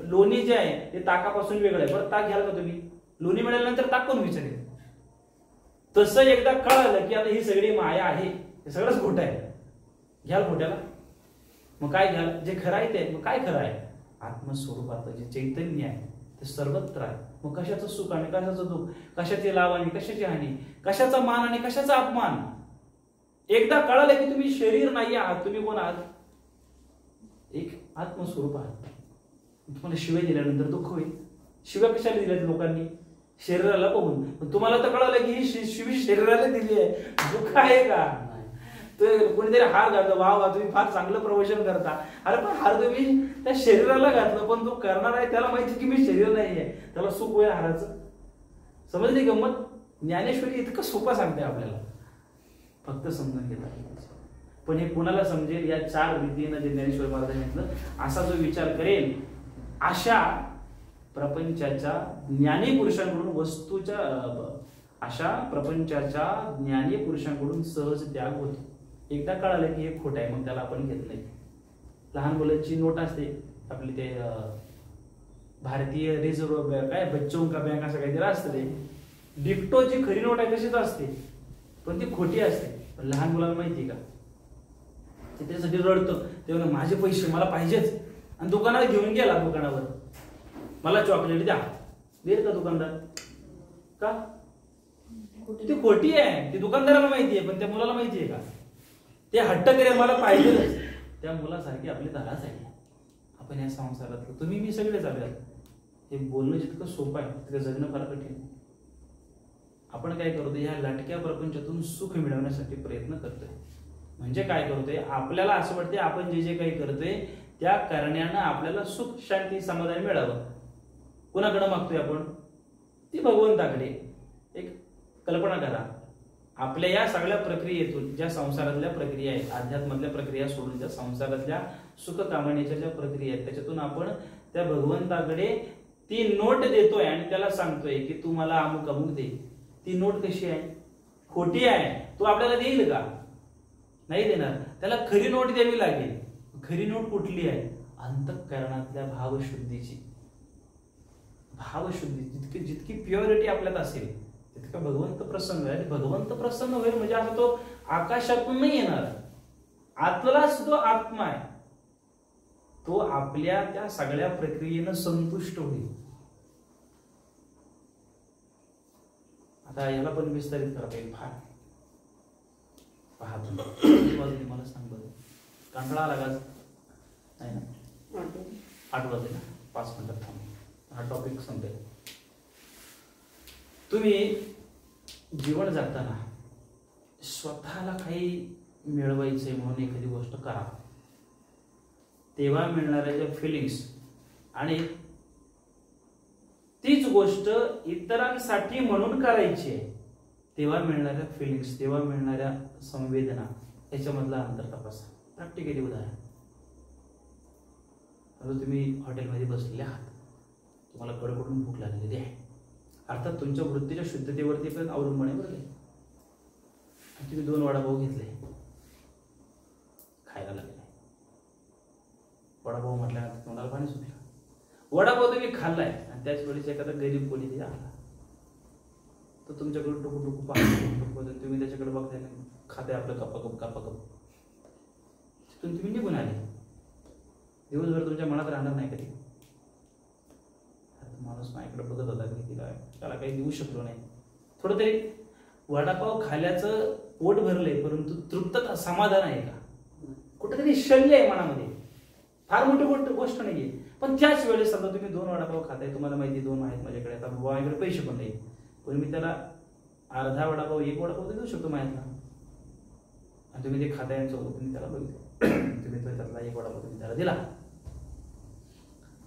लोणी जे आहे ते ताकापासून वेगळं आहे, बरं ताक घ्याल का तुम्ही? लोणी मिळाल्यानंतर ताक कोण विचारेल? तसं एकदा कळालं की आता ही सगळी माया आहे, हे सगळंच खोटं आहे, घ्याल खोट्याला? मग काय घ्याल? जे खरं आहे ते. मग काय खरं आहे? आत्मस्वरूपात जे चैतन्य आहे ते सर्वत्र आहे. मग कशाचं सुख आणि कशाचं दुःख, कशाची लाभ आणि कशाची हानी, कशाचा मान आणि कशाचा अपमान. एकदा कळालं की तुम्ही शरीर नाही आहात, तुम्ही कोण आहात? एक आत्मस्वरूप आहात. तुम्हाला शिव्या दिल्यानंतर दुःख होईल. शिव्या कशाला दिल्यात लोकांनी? शरीराला पाहून. तुम्हाला तर कळालं की ही शिवी शरीराला दिली आहे, दुःख आहे का? तर कोणीतरी हार घालतो, वा तुम्ही फार चांगलं प्रवचन करता. अरे पण हार तुम्ही त्या शरीराला घातलं, पण तो करणार आहे त्याला माहिती की मी शरीर नाहीये, त्याला सुख होईल हाराचं. समजली गंमत? ज्ञानेश्वरी इतकं सोपं सांगते आपल्याला, फक्त समजून घेतात. पण हे कुणाला समजेल? या चार रीतीनं जे ज्ञानेश्वर महाराजांनी म्हटलं असा जो विचार करेल अशा प्रपंचाच्या ज्ञानी पुरुषांकडून वस्तूच्या अशा प्रपंचाच्या ज्ञानी पुरुषांकडून सहज त्याग होतो. एकदा कळालं की हे खोट आहे मग त्याला आपण घेत नाही. लहान मुलांची नोट असते आपली, ते भारतीय रिझर्व्ह बँक काय बच्चों का बँक असं काहीतरी असतं, ते डिक्टोची खरी नोट आहे तशीच असते पण ती खोटी असते. पण लहान मुलांना माहिती का? ते त्यासाठी रडतं, ते म्हणा माझे पैसे मला पाहिजेच. आणि दुकानात घेऊन गेला, दुकानावर मला चॉकलेट द्या, देईल का दुकानदार? का? ती खोटी आहे, ती दुकानदाराला माहिती आहे पण त्या मुलाला माहिती आहे का? ते हट्ट करेल मला पाहिजेच. त्या मुलासारखी आपली दाराच आहे. आपण या संसारात तुम्ही मी सगळे चालूयात. हे बोलणं जितकं सोपं आहे तितकं जगणं फार कठीण. आपण काय करतोय? या लाटक्या प्रपंचातून सुख मिळवण्यासाठी प्रयत्न करतोय. म्हणजे काय करतोय? आपल्याला असं वाटतंय आपण जे जे काही करतोय त्या करण्यानं आपल्याला सुख शांती समाधान मिळावं. कुणाकडे मागतोय आपण? ती भगवंताकडे. एक कल्पना करा, आपल्या या सगळ्या प्रक्रियेतून ज्या संसारातल्या प्रक्रिया आहेत, अध्यात्मातल्या प्रक्रिया सोडून ज्या संसारातल्या सुख कामण्याच्या ज्या प्रक्रिया आहेत त्याच्यातून आपण त्या भगवंताकडे ती नोट देतोय आणि त्याला सांगतोय की तू मला अमुक अमुक दे. ती नोट कशी आहे? खोटी आहे. तो आपल्याला देईल का? नाही देणार. त्याला खरी नोट द्यावी लागेल. खरी नोट कुठली आहे? अंतःकरणातल्या भावशुद्धीची. भावशुद्धी जितकी प्युरिटी आपल्यात असेल तितका भगवंत प्रसन्न आहे. भगवंत प्रसन्न होईल म्हणजे असं तो आकाशातून नाही येणार, आतलाच जो आत्मा आहे तो आपल्या त्या सगळ्या प्रक्रियेनं संतुष्ट होईल. आता याला पण विस्तारित करता येईल फार. किती वाजले मला सांग बरं. कंटाळा आला का? नाही ना, 8 वाजले ना, 5 मिनिटात थांब, हा टॉपिक संपेल. तुम्ही जीवन जगताना स्वतःला काही मिळवायचंय म्हणून एखादी गोष्ट करा, तेव्हा मिळणाऱ्या ज्या फिलिंग्स आणि तीच गोष्ट इतरांसाठी म्हणून करायची आहे तेव्हा मिळणाऱ्या फिलिंग्स, तेव्हा मिळणाऱ्या संवेदना, याच्यामधला अंतर तपासा. प्रॅक्टिकली उदाहरण, आता तुम्ही हॉटेलमध्ये बसलेले आहात, तुम्हाला कडकडून भूक लागलेली आहे, अर्थात तुमच्या वृत्तीच्या शुद्धतेवरती पण अवलंबून आहे बरं. तुम्ही 2 वडापाव घेतले, खायला लागले. वडापाव म्हटल्यानंतर तोंडाला पाणी सुटलं. वडापाव तुम्ही खाल्लाय आणि त्याच वेळेस एखादा गरीब कोणी आला तर तुमच्याकडे टुकू टुकू पाहतो, तुम्ही त्याच्याकडे बघताय ना, खाते आपलं कपाकप कपाकप, तिथून तुम्ही निघून आले. दिवसभर तुमच्या मनात राहणार नाही कधी, माणूस माझ्याकडे बघत होता की त्याला काही देऊ शकलो नाही. थोडं तरी वडापाव खाल्याचं पोट भरलंय, परंतु तृप्तता, समाधान आहे का? कुठेतरी शल्य आहे मनामध्ये, फार मोठी गोष्ट नाहीये. पण त्याच वेळेस समजा तुम्ही 2 वडापाव खाताय, तुम्हाला माहिती 2 आहेत माझ्याकडे, आता माझ्याकडे पैसे पण नाही, पण मी त्याला अर्धा वडापाव 1 वडापाव देऊ शकतो माझ्यातला, आणि तुम्ही ते खाताय, तुम्ही त्याला बघितलं, तुम्ही त्यातला 1 वडापाव तुम्ही त्याला दिला,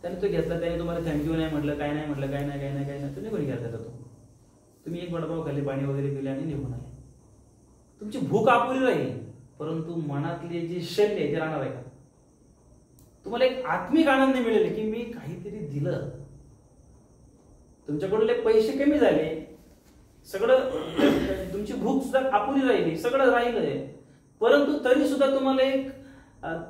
त्याने तो घेतला, त्याने तुम्हाला थँक्यू नाही म्हटलं, काय नाही म्हटलं, काय नाही, तुम्ही कोणी घ्यायचा तो, तुम्ही 1 वडापाव खाल्ले, पाणी वगैरे पिले आणि निघून आले. तुमची भूक अपुरी राहील, परंतु मनातले जे शल्य आहे ते राहणार आहे का? तुम्हाला एक आत्मिक आनंद मिळेल की मी काहीतरी दिलं. तुमच्याकडले पैसे कमी झाले, सगळं, तुमची भूक सुद्धा अपुरी राहिली, सगळं राहिलंय, परंतु तरी सुद्धा तुम्हाला एक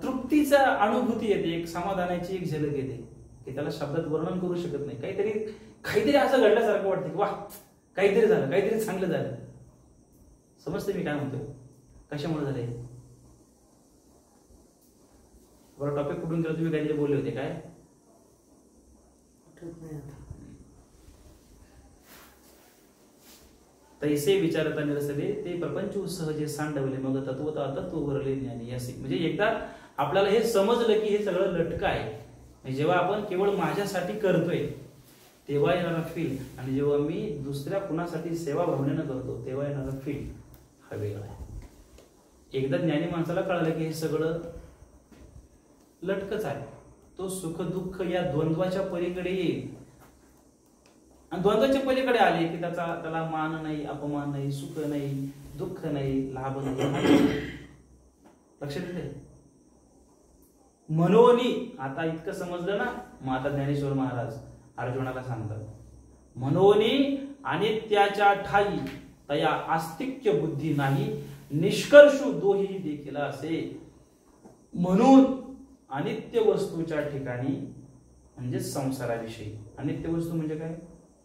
तृप्तीचा अनुभूती येते, एक समाधानाची एक झलक येते की त्याला शब्दात वर्णन करू शकत नाही. काहीतरी असं घडल्यासारखं वाटतं की वा, काहीतरी झालं, काहीतरी चांगलं झालं. समजते मी काय म्हणतो, कशामुळे झालंय? बरं, टॉपिक कुठून केलं? तुम्ही काहीतरी बोलले होते, काय? तैसे विचारता निरसले ते प्रपंच सहजे सांडवले, मग तत्वता तत्व भरले ज्ञानी असे. म्हणजे एकदा आपल्याला हे समजलं की हे सगळं लटकं आहे, जेव्हा आपण केवळ माझ्यासाठी करतोय तेव्हा येणारा फील, आणि जेव्हा मी दुसऱ्या कुणासाठी सेवा भावनेनं करतो तेव्हा येणारा फील हा वेगळा आहे. एकदा ज्ञानी माणसाला कळलं की हे सगळं लटकच आहे, तो सुख दुःख या द्वंद्वाच्या पलीकडे येईल, आणि द्वंद्वाच्या पलीकडे आले की त्याला मान नाही, अपमान नाही, सुख नाही, दुःख नाही, लाभ नाही. लक्षात येते? मनोनी, आता इतकं समजलं ना, मग आता ज्ञानेश्वर महाराज अर्जुनाला सांगतात, मनोनी अनित्याच्या ठाई तया आस्तिक्य बुद्धी नाही, निष्कर्षू दोही देखील असे. म्हणून अनित्य वस्तूच्या ठिकाणी म्हणजे संसाराविषयी, अनित्य वस्तू म्हणजे काय?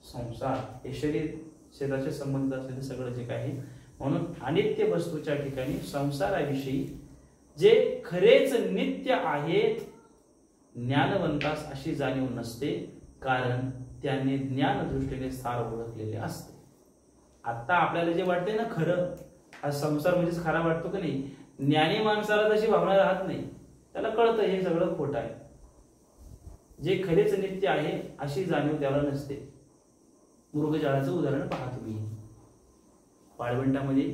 संसार, हे शरीराचे संबंध असलेले सगळं जे काही, म्हणून अनित्य वस्तूच्या ठिकाणी संसाराविषयी जे खरेच नित्य आहेत ज्ञानवंतास अशी जाणीव नसते, कारण त्याने ज्ञान दृष्टीने सार ओळखलेले असते. आता आपल्याला जे वाटते ना खरं, हा संसार म्हणजेच खरा वाटतो की नाही, ज्ञानी माणसाला तशी भावना राहत नाही, त्याला कळतं हे सगळं खोटं आहे. जे खरेच नित्य आहे अशी जाणीव त्याला नसते. मृगजळाचं उदाहरण पहा तुम्ही, वाळवंटामध्ये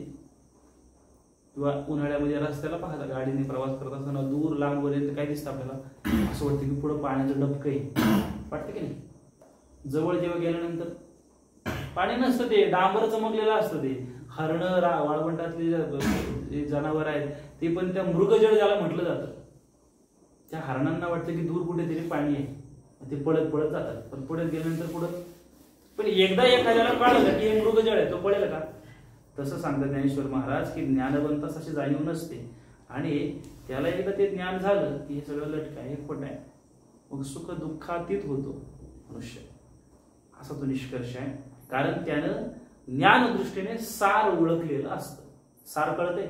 किंवा उन्हाळ्यामध्ये रस्त्याला पाहता, गाडीने प्रवास करत असताना दूर लांबपर्यंत काय दिसतं आपल्याला? असं वाटतं की पुढं पाण्याचं डबकं आहे, वाटतं की नाही? जवळ जेव्हा गेल्यानंतर पाणी नसतं, ते डांबर चमकलेलं असतं. ते हरणं, वाळवंटातले जे जनावर आहेत ते पण त्या मृगजळ ज्याला म्हटलं जातं, त्या हरणांना वाटतं की दूर कुठेतरी पाणी आहे, ते पळत पळत जातात, पण पळत गेल्यानंतर पुढं, पण एकदा एखाद्याला कळलं की हे मृगजळ आहे, तो पळेल का? तसं सांगतात ज्ञानेश्वर महाराज की ज्ञानवंतास अशी जाणीव नसते, आणि त्याला एकदा ते ज्ञान झालं की हे सगळं लटकं आहे, हे खोटं आहे, मग सुख दुःखातीत होतो मनुष्य, असा तो निष्कर्ष आहे. कारण त्यानं ज्ञान दृष्टीने सार ओळखलेलं असतं. सार कळते?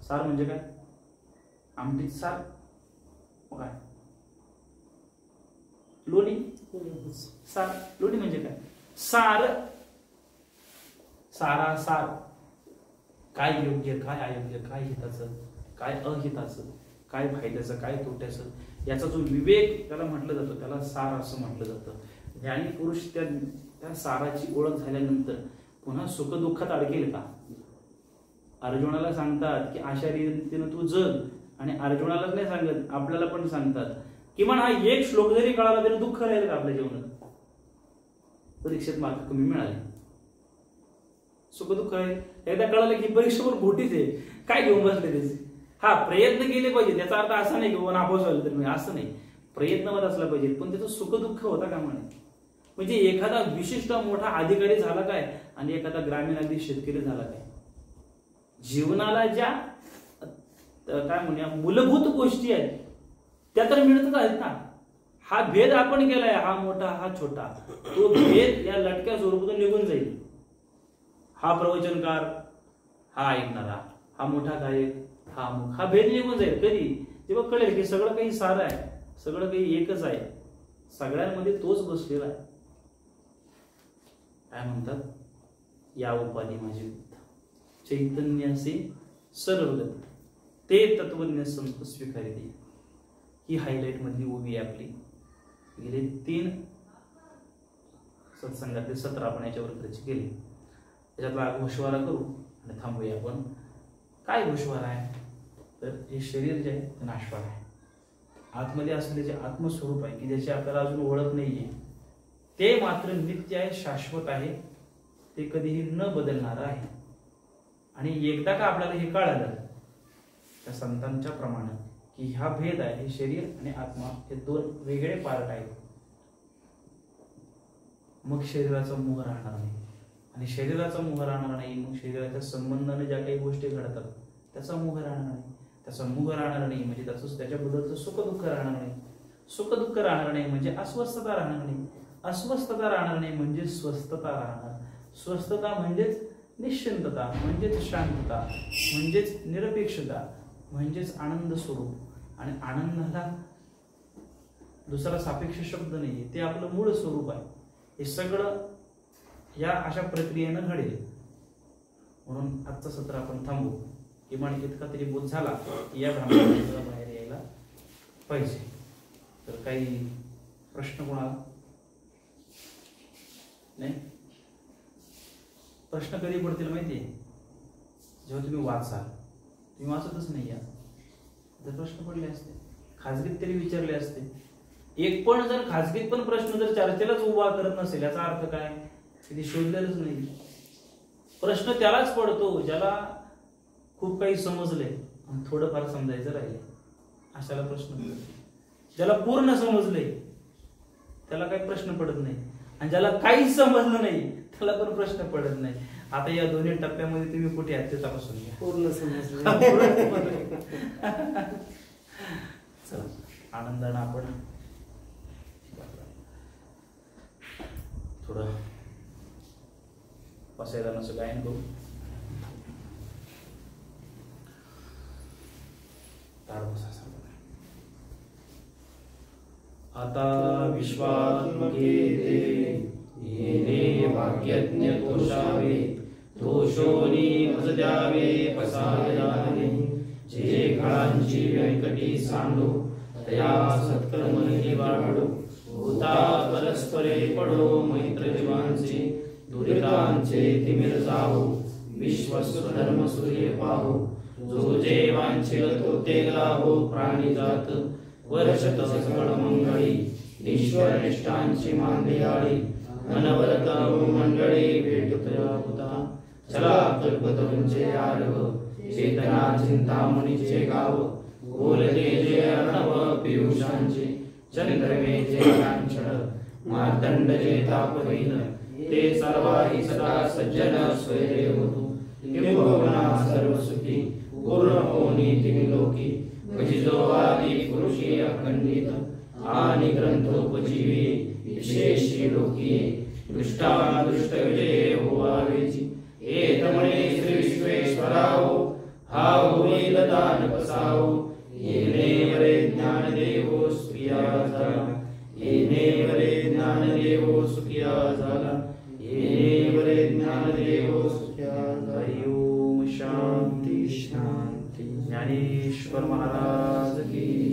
सार म्हणजे काय? आमटीत सार, काय लोणी, सार. लोणी म्हणजे काय? सार, सारा, सार. काय योग्य, काय अयोग्य, काय हिताचं, काय अहिताचं, काय फायद्याचं, काय तोट्याचं, याचा जो विवेक त्याला म्हटलं जातं, त्याला सार असं म्हटलं जातं. ज्ञानी पुरुष त्या साराची ओळख झाल्यानंतर पुन्हा सुखदुःखात अडकेल का? अर्जुनाला सांगतात की अशा रीतीनं तू जग, आणि अर्जुनालाच नाही सांगत, आपल्याला पण सांगतात किमान हा एक श्लोक जरी कळाला तरी दुःख राहील का आपल्या जीवनात? परीक्षेत मार्क कमी मिळाले, सुख दुःख राहील. एकदा कळालं की परीक्षा पण खोटीच आहे, काय घेऊन बसले त्याचे. हा, प्रयत्न केले पाहिजे, त्याचा अर्थ असा नाही की नापास व्हायला तर मी, असं नाही, प्रयत्न होत असला पाहिजे, पण त्याचं सुख दुःख होता का म्हणे. म्हणजे एखादा विशिष्ट मोठा अधिकारी झाला काय आणि एखादा ग्रामीण अगदी शेतकरी झाला काय, जीवनाला ज्या काय म्हणूया मूलभूत गोष्टी आहेत त्या तर मिळतच आहेत ना. हा भेद आपण केलाय, हा मोठा हा छोटा, तो भेद या लटक्या स्वरूपातून निघून जाईल. हा प्रवचनकार, हा ऐकणारा, हा मोठा गायक, हा भेद निघून जाईल. कधी? तेव्हा कळेल की सगळं काही सारं आहे, सगळं काही एकच आहे, सगळ्यांमध्ये तोच बसलेला आहे. काय म्हणतात, या उपाधी माझी चैतन्याचे सर्वगत ते तत्वज्ञ संत स्वीकारिते. ही हायलाइट मधली उभी आहे आपली. गेले 3 सत्संगातले 17 आपण याच्यावर खर्च केले. त्याच्यातला गोषवारा करू आणि थांबूया आपण. काय गोषवारा आहे तर हे शरीर जे आहे ते नाशवार आहे. आतमध्ये असलेले जे आत्मस्वरूप आहे की ज्याची आपल्याला अजून ओळख नाहीये, ते मात्र नित्य आहे, शाश्वत आहे, ते कधीही न बदलणार आहे. आणि एकदा का आपल्याला हे कळालं त्या संतांच्या प्रमाणे की हा भेद आहे, हे शरीर आणि आत्मा हे 2 वेगळे पार्ट आहेत, मग शरीराचा मोह राहणार नाही. आणि शरीराचा मोह राहणार नाही, मग शरीराच्या संबंधाने ज्या काही गोष्टी घडतात त्याचा मोह राहणार नाही. त्याचा मोह राहणार नाही म्हणजे त्याच्याबद्दलचं सुख दुःख राहणार नाही. सुख दुःख राहणार नाही म्हणजे अस्वस्थता राहणार नाही. अस्वस्थता राहणार नाही म्हणजे स्वस्थता राहणार. स्वस्थता म्हणजेच निश्चिंतता, म्हणजेच शांतता, म्हणजेच निरपेक्षता, म्हणजेच आनंद स्वरूप. आणि आनंदाला दुसरा सापेक्ष शब्द नाही, ते आपलं मूळ स्वरूप आहे. हे सगळं या अशा प्रक्रियेनं घडेल. म्हणून आजचं सत्र आपण थांबू. किमान इतका तरी बोध झाला की या भ्रमाला बाहेर यायला पाहिजे. तर काही प्रश्न कोणाला नाही? प्रश्न कधी पडतील माहितीये? जेव्हा तुम्ही वाचाल. तुम्ही वाचतच नाही या तर प्रश्न पडले असते, खाजगीत तरी विचारले असते. एक पण जर खाजगीत पण प्रश्न जर चर्चेलाच उभा करत नसेल याचा अर्थ काय? कधी शोधलेलंच नाही. प्रश्न त्यालाच पडतो ज्याला खूप काही समजलंय आणि थोडंफार समजायचं राहिले, अशाला प्रश्न पडतो. ज्याला पूर्ण समजलंय त्याला काही प्रश्न पडत नाही, आणि ज्याला काहीच समजलं नाही त्याला पण प्रश्न पडत नाही. आता या दोन्ही टप्प्यामध्ये तुम्ही कुठे आहात ते तपासून घ्या. पूर्ण समजलं. चला, आनंदानं आपण थोडं पसायदानाचं गायन करू. आता विश्वात्मके येने वाक्यज्ञ तोषावे, तोषोनी मज द्यावे पसायदाने. जे काळांची व्यंकटी सांडू, तया सत्कर्मही वाढू. भूता परस्परे पडो मैत्र जीवांचे, दुरितांचे तिमिर जावो. विश्वस्वधर्म सूर्य पाहू, जो जे वांछिल तो ते लाभो. प्राणी जात वर्षत सकळ मंगळी, ईश्वर निष्ठांची मांदियाळी. मनवरता मंडळी भेटतया हुता, चला कल्पतरूंचे आरव. चेतना चिंतामणीचे गाव, बोलते जे अर्णव पियुषांचे. चंद्रमेचे कांचन मार्तंड जे तापहीन, ते सर्वाही सदा सज्जन स्वैरे होतु. किंबहुना सर्व सुखी पूर्ण होनी त्रिलोकी. भजितो आदि पुरुषी अखंडित, आणि ग्रंथोपजीवी विशेषी लोकी. दृष्टादृष्ट विजय होवावेची, एतमणे श्री विश्वेश्वराओ. हा होईल दान पसाओ, येणे वरे ज्ञान देवो सुखिया झाला. येणे वरे ज्ञान देवो सुखिया झाला. येणे वरे ज्ञान देवो सुखिया झाला. हरि ओम. शांती शांती. ज्ञानेश्वर महाराज की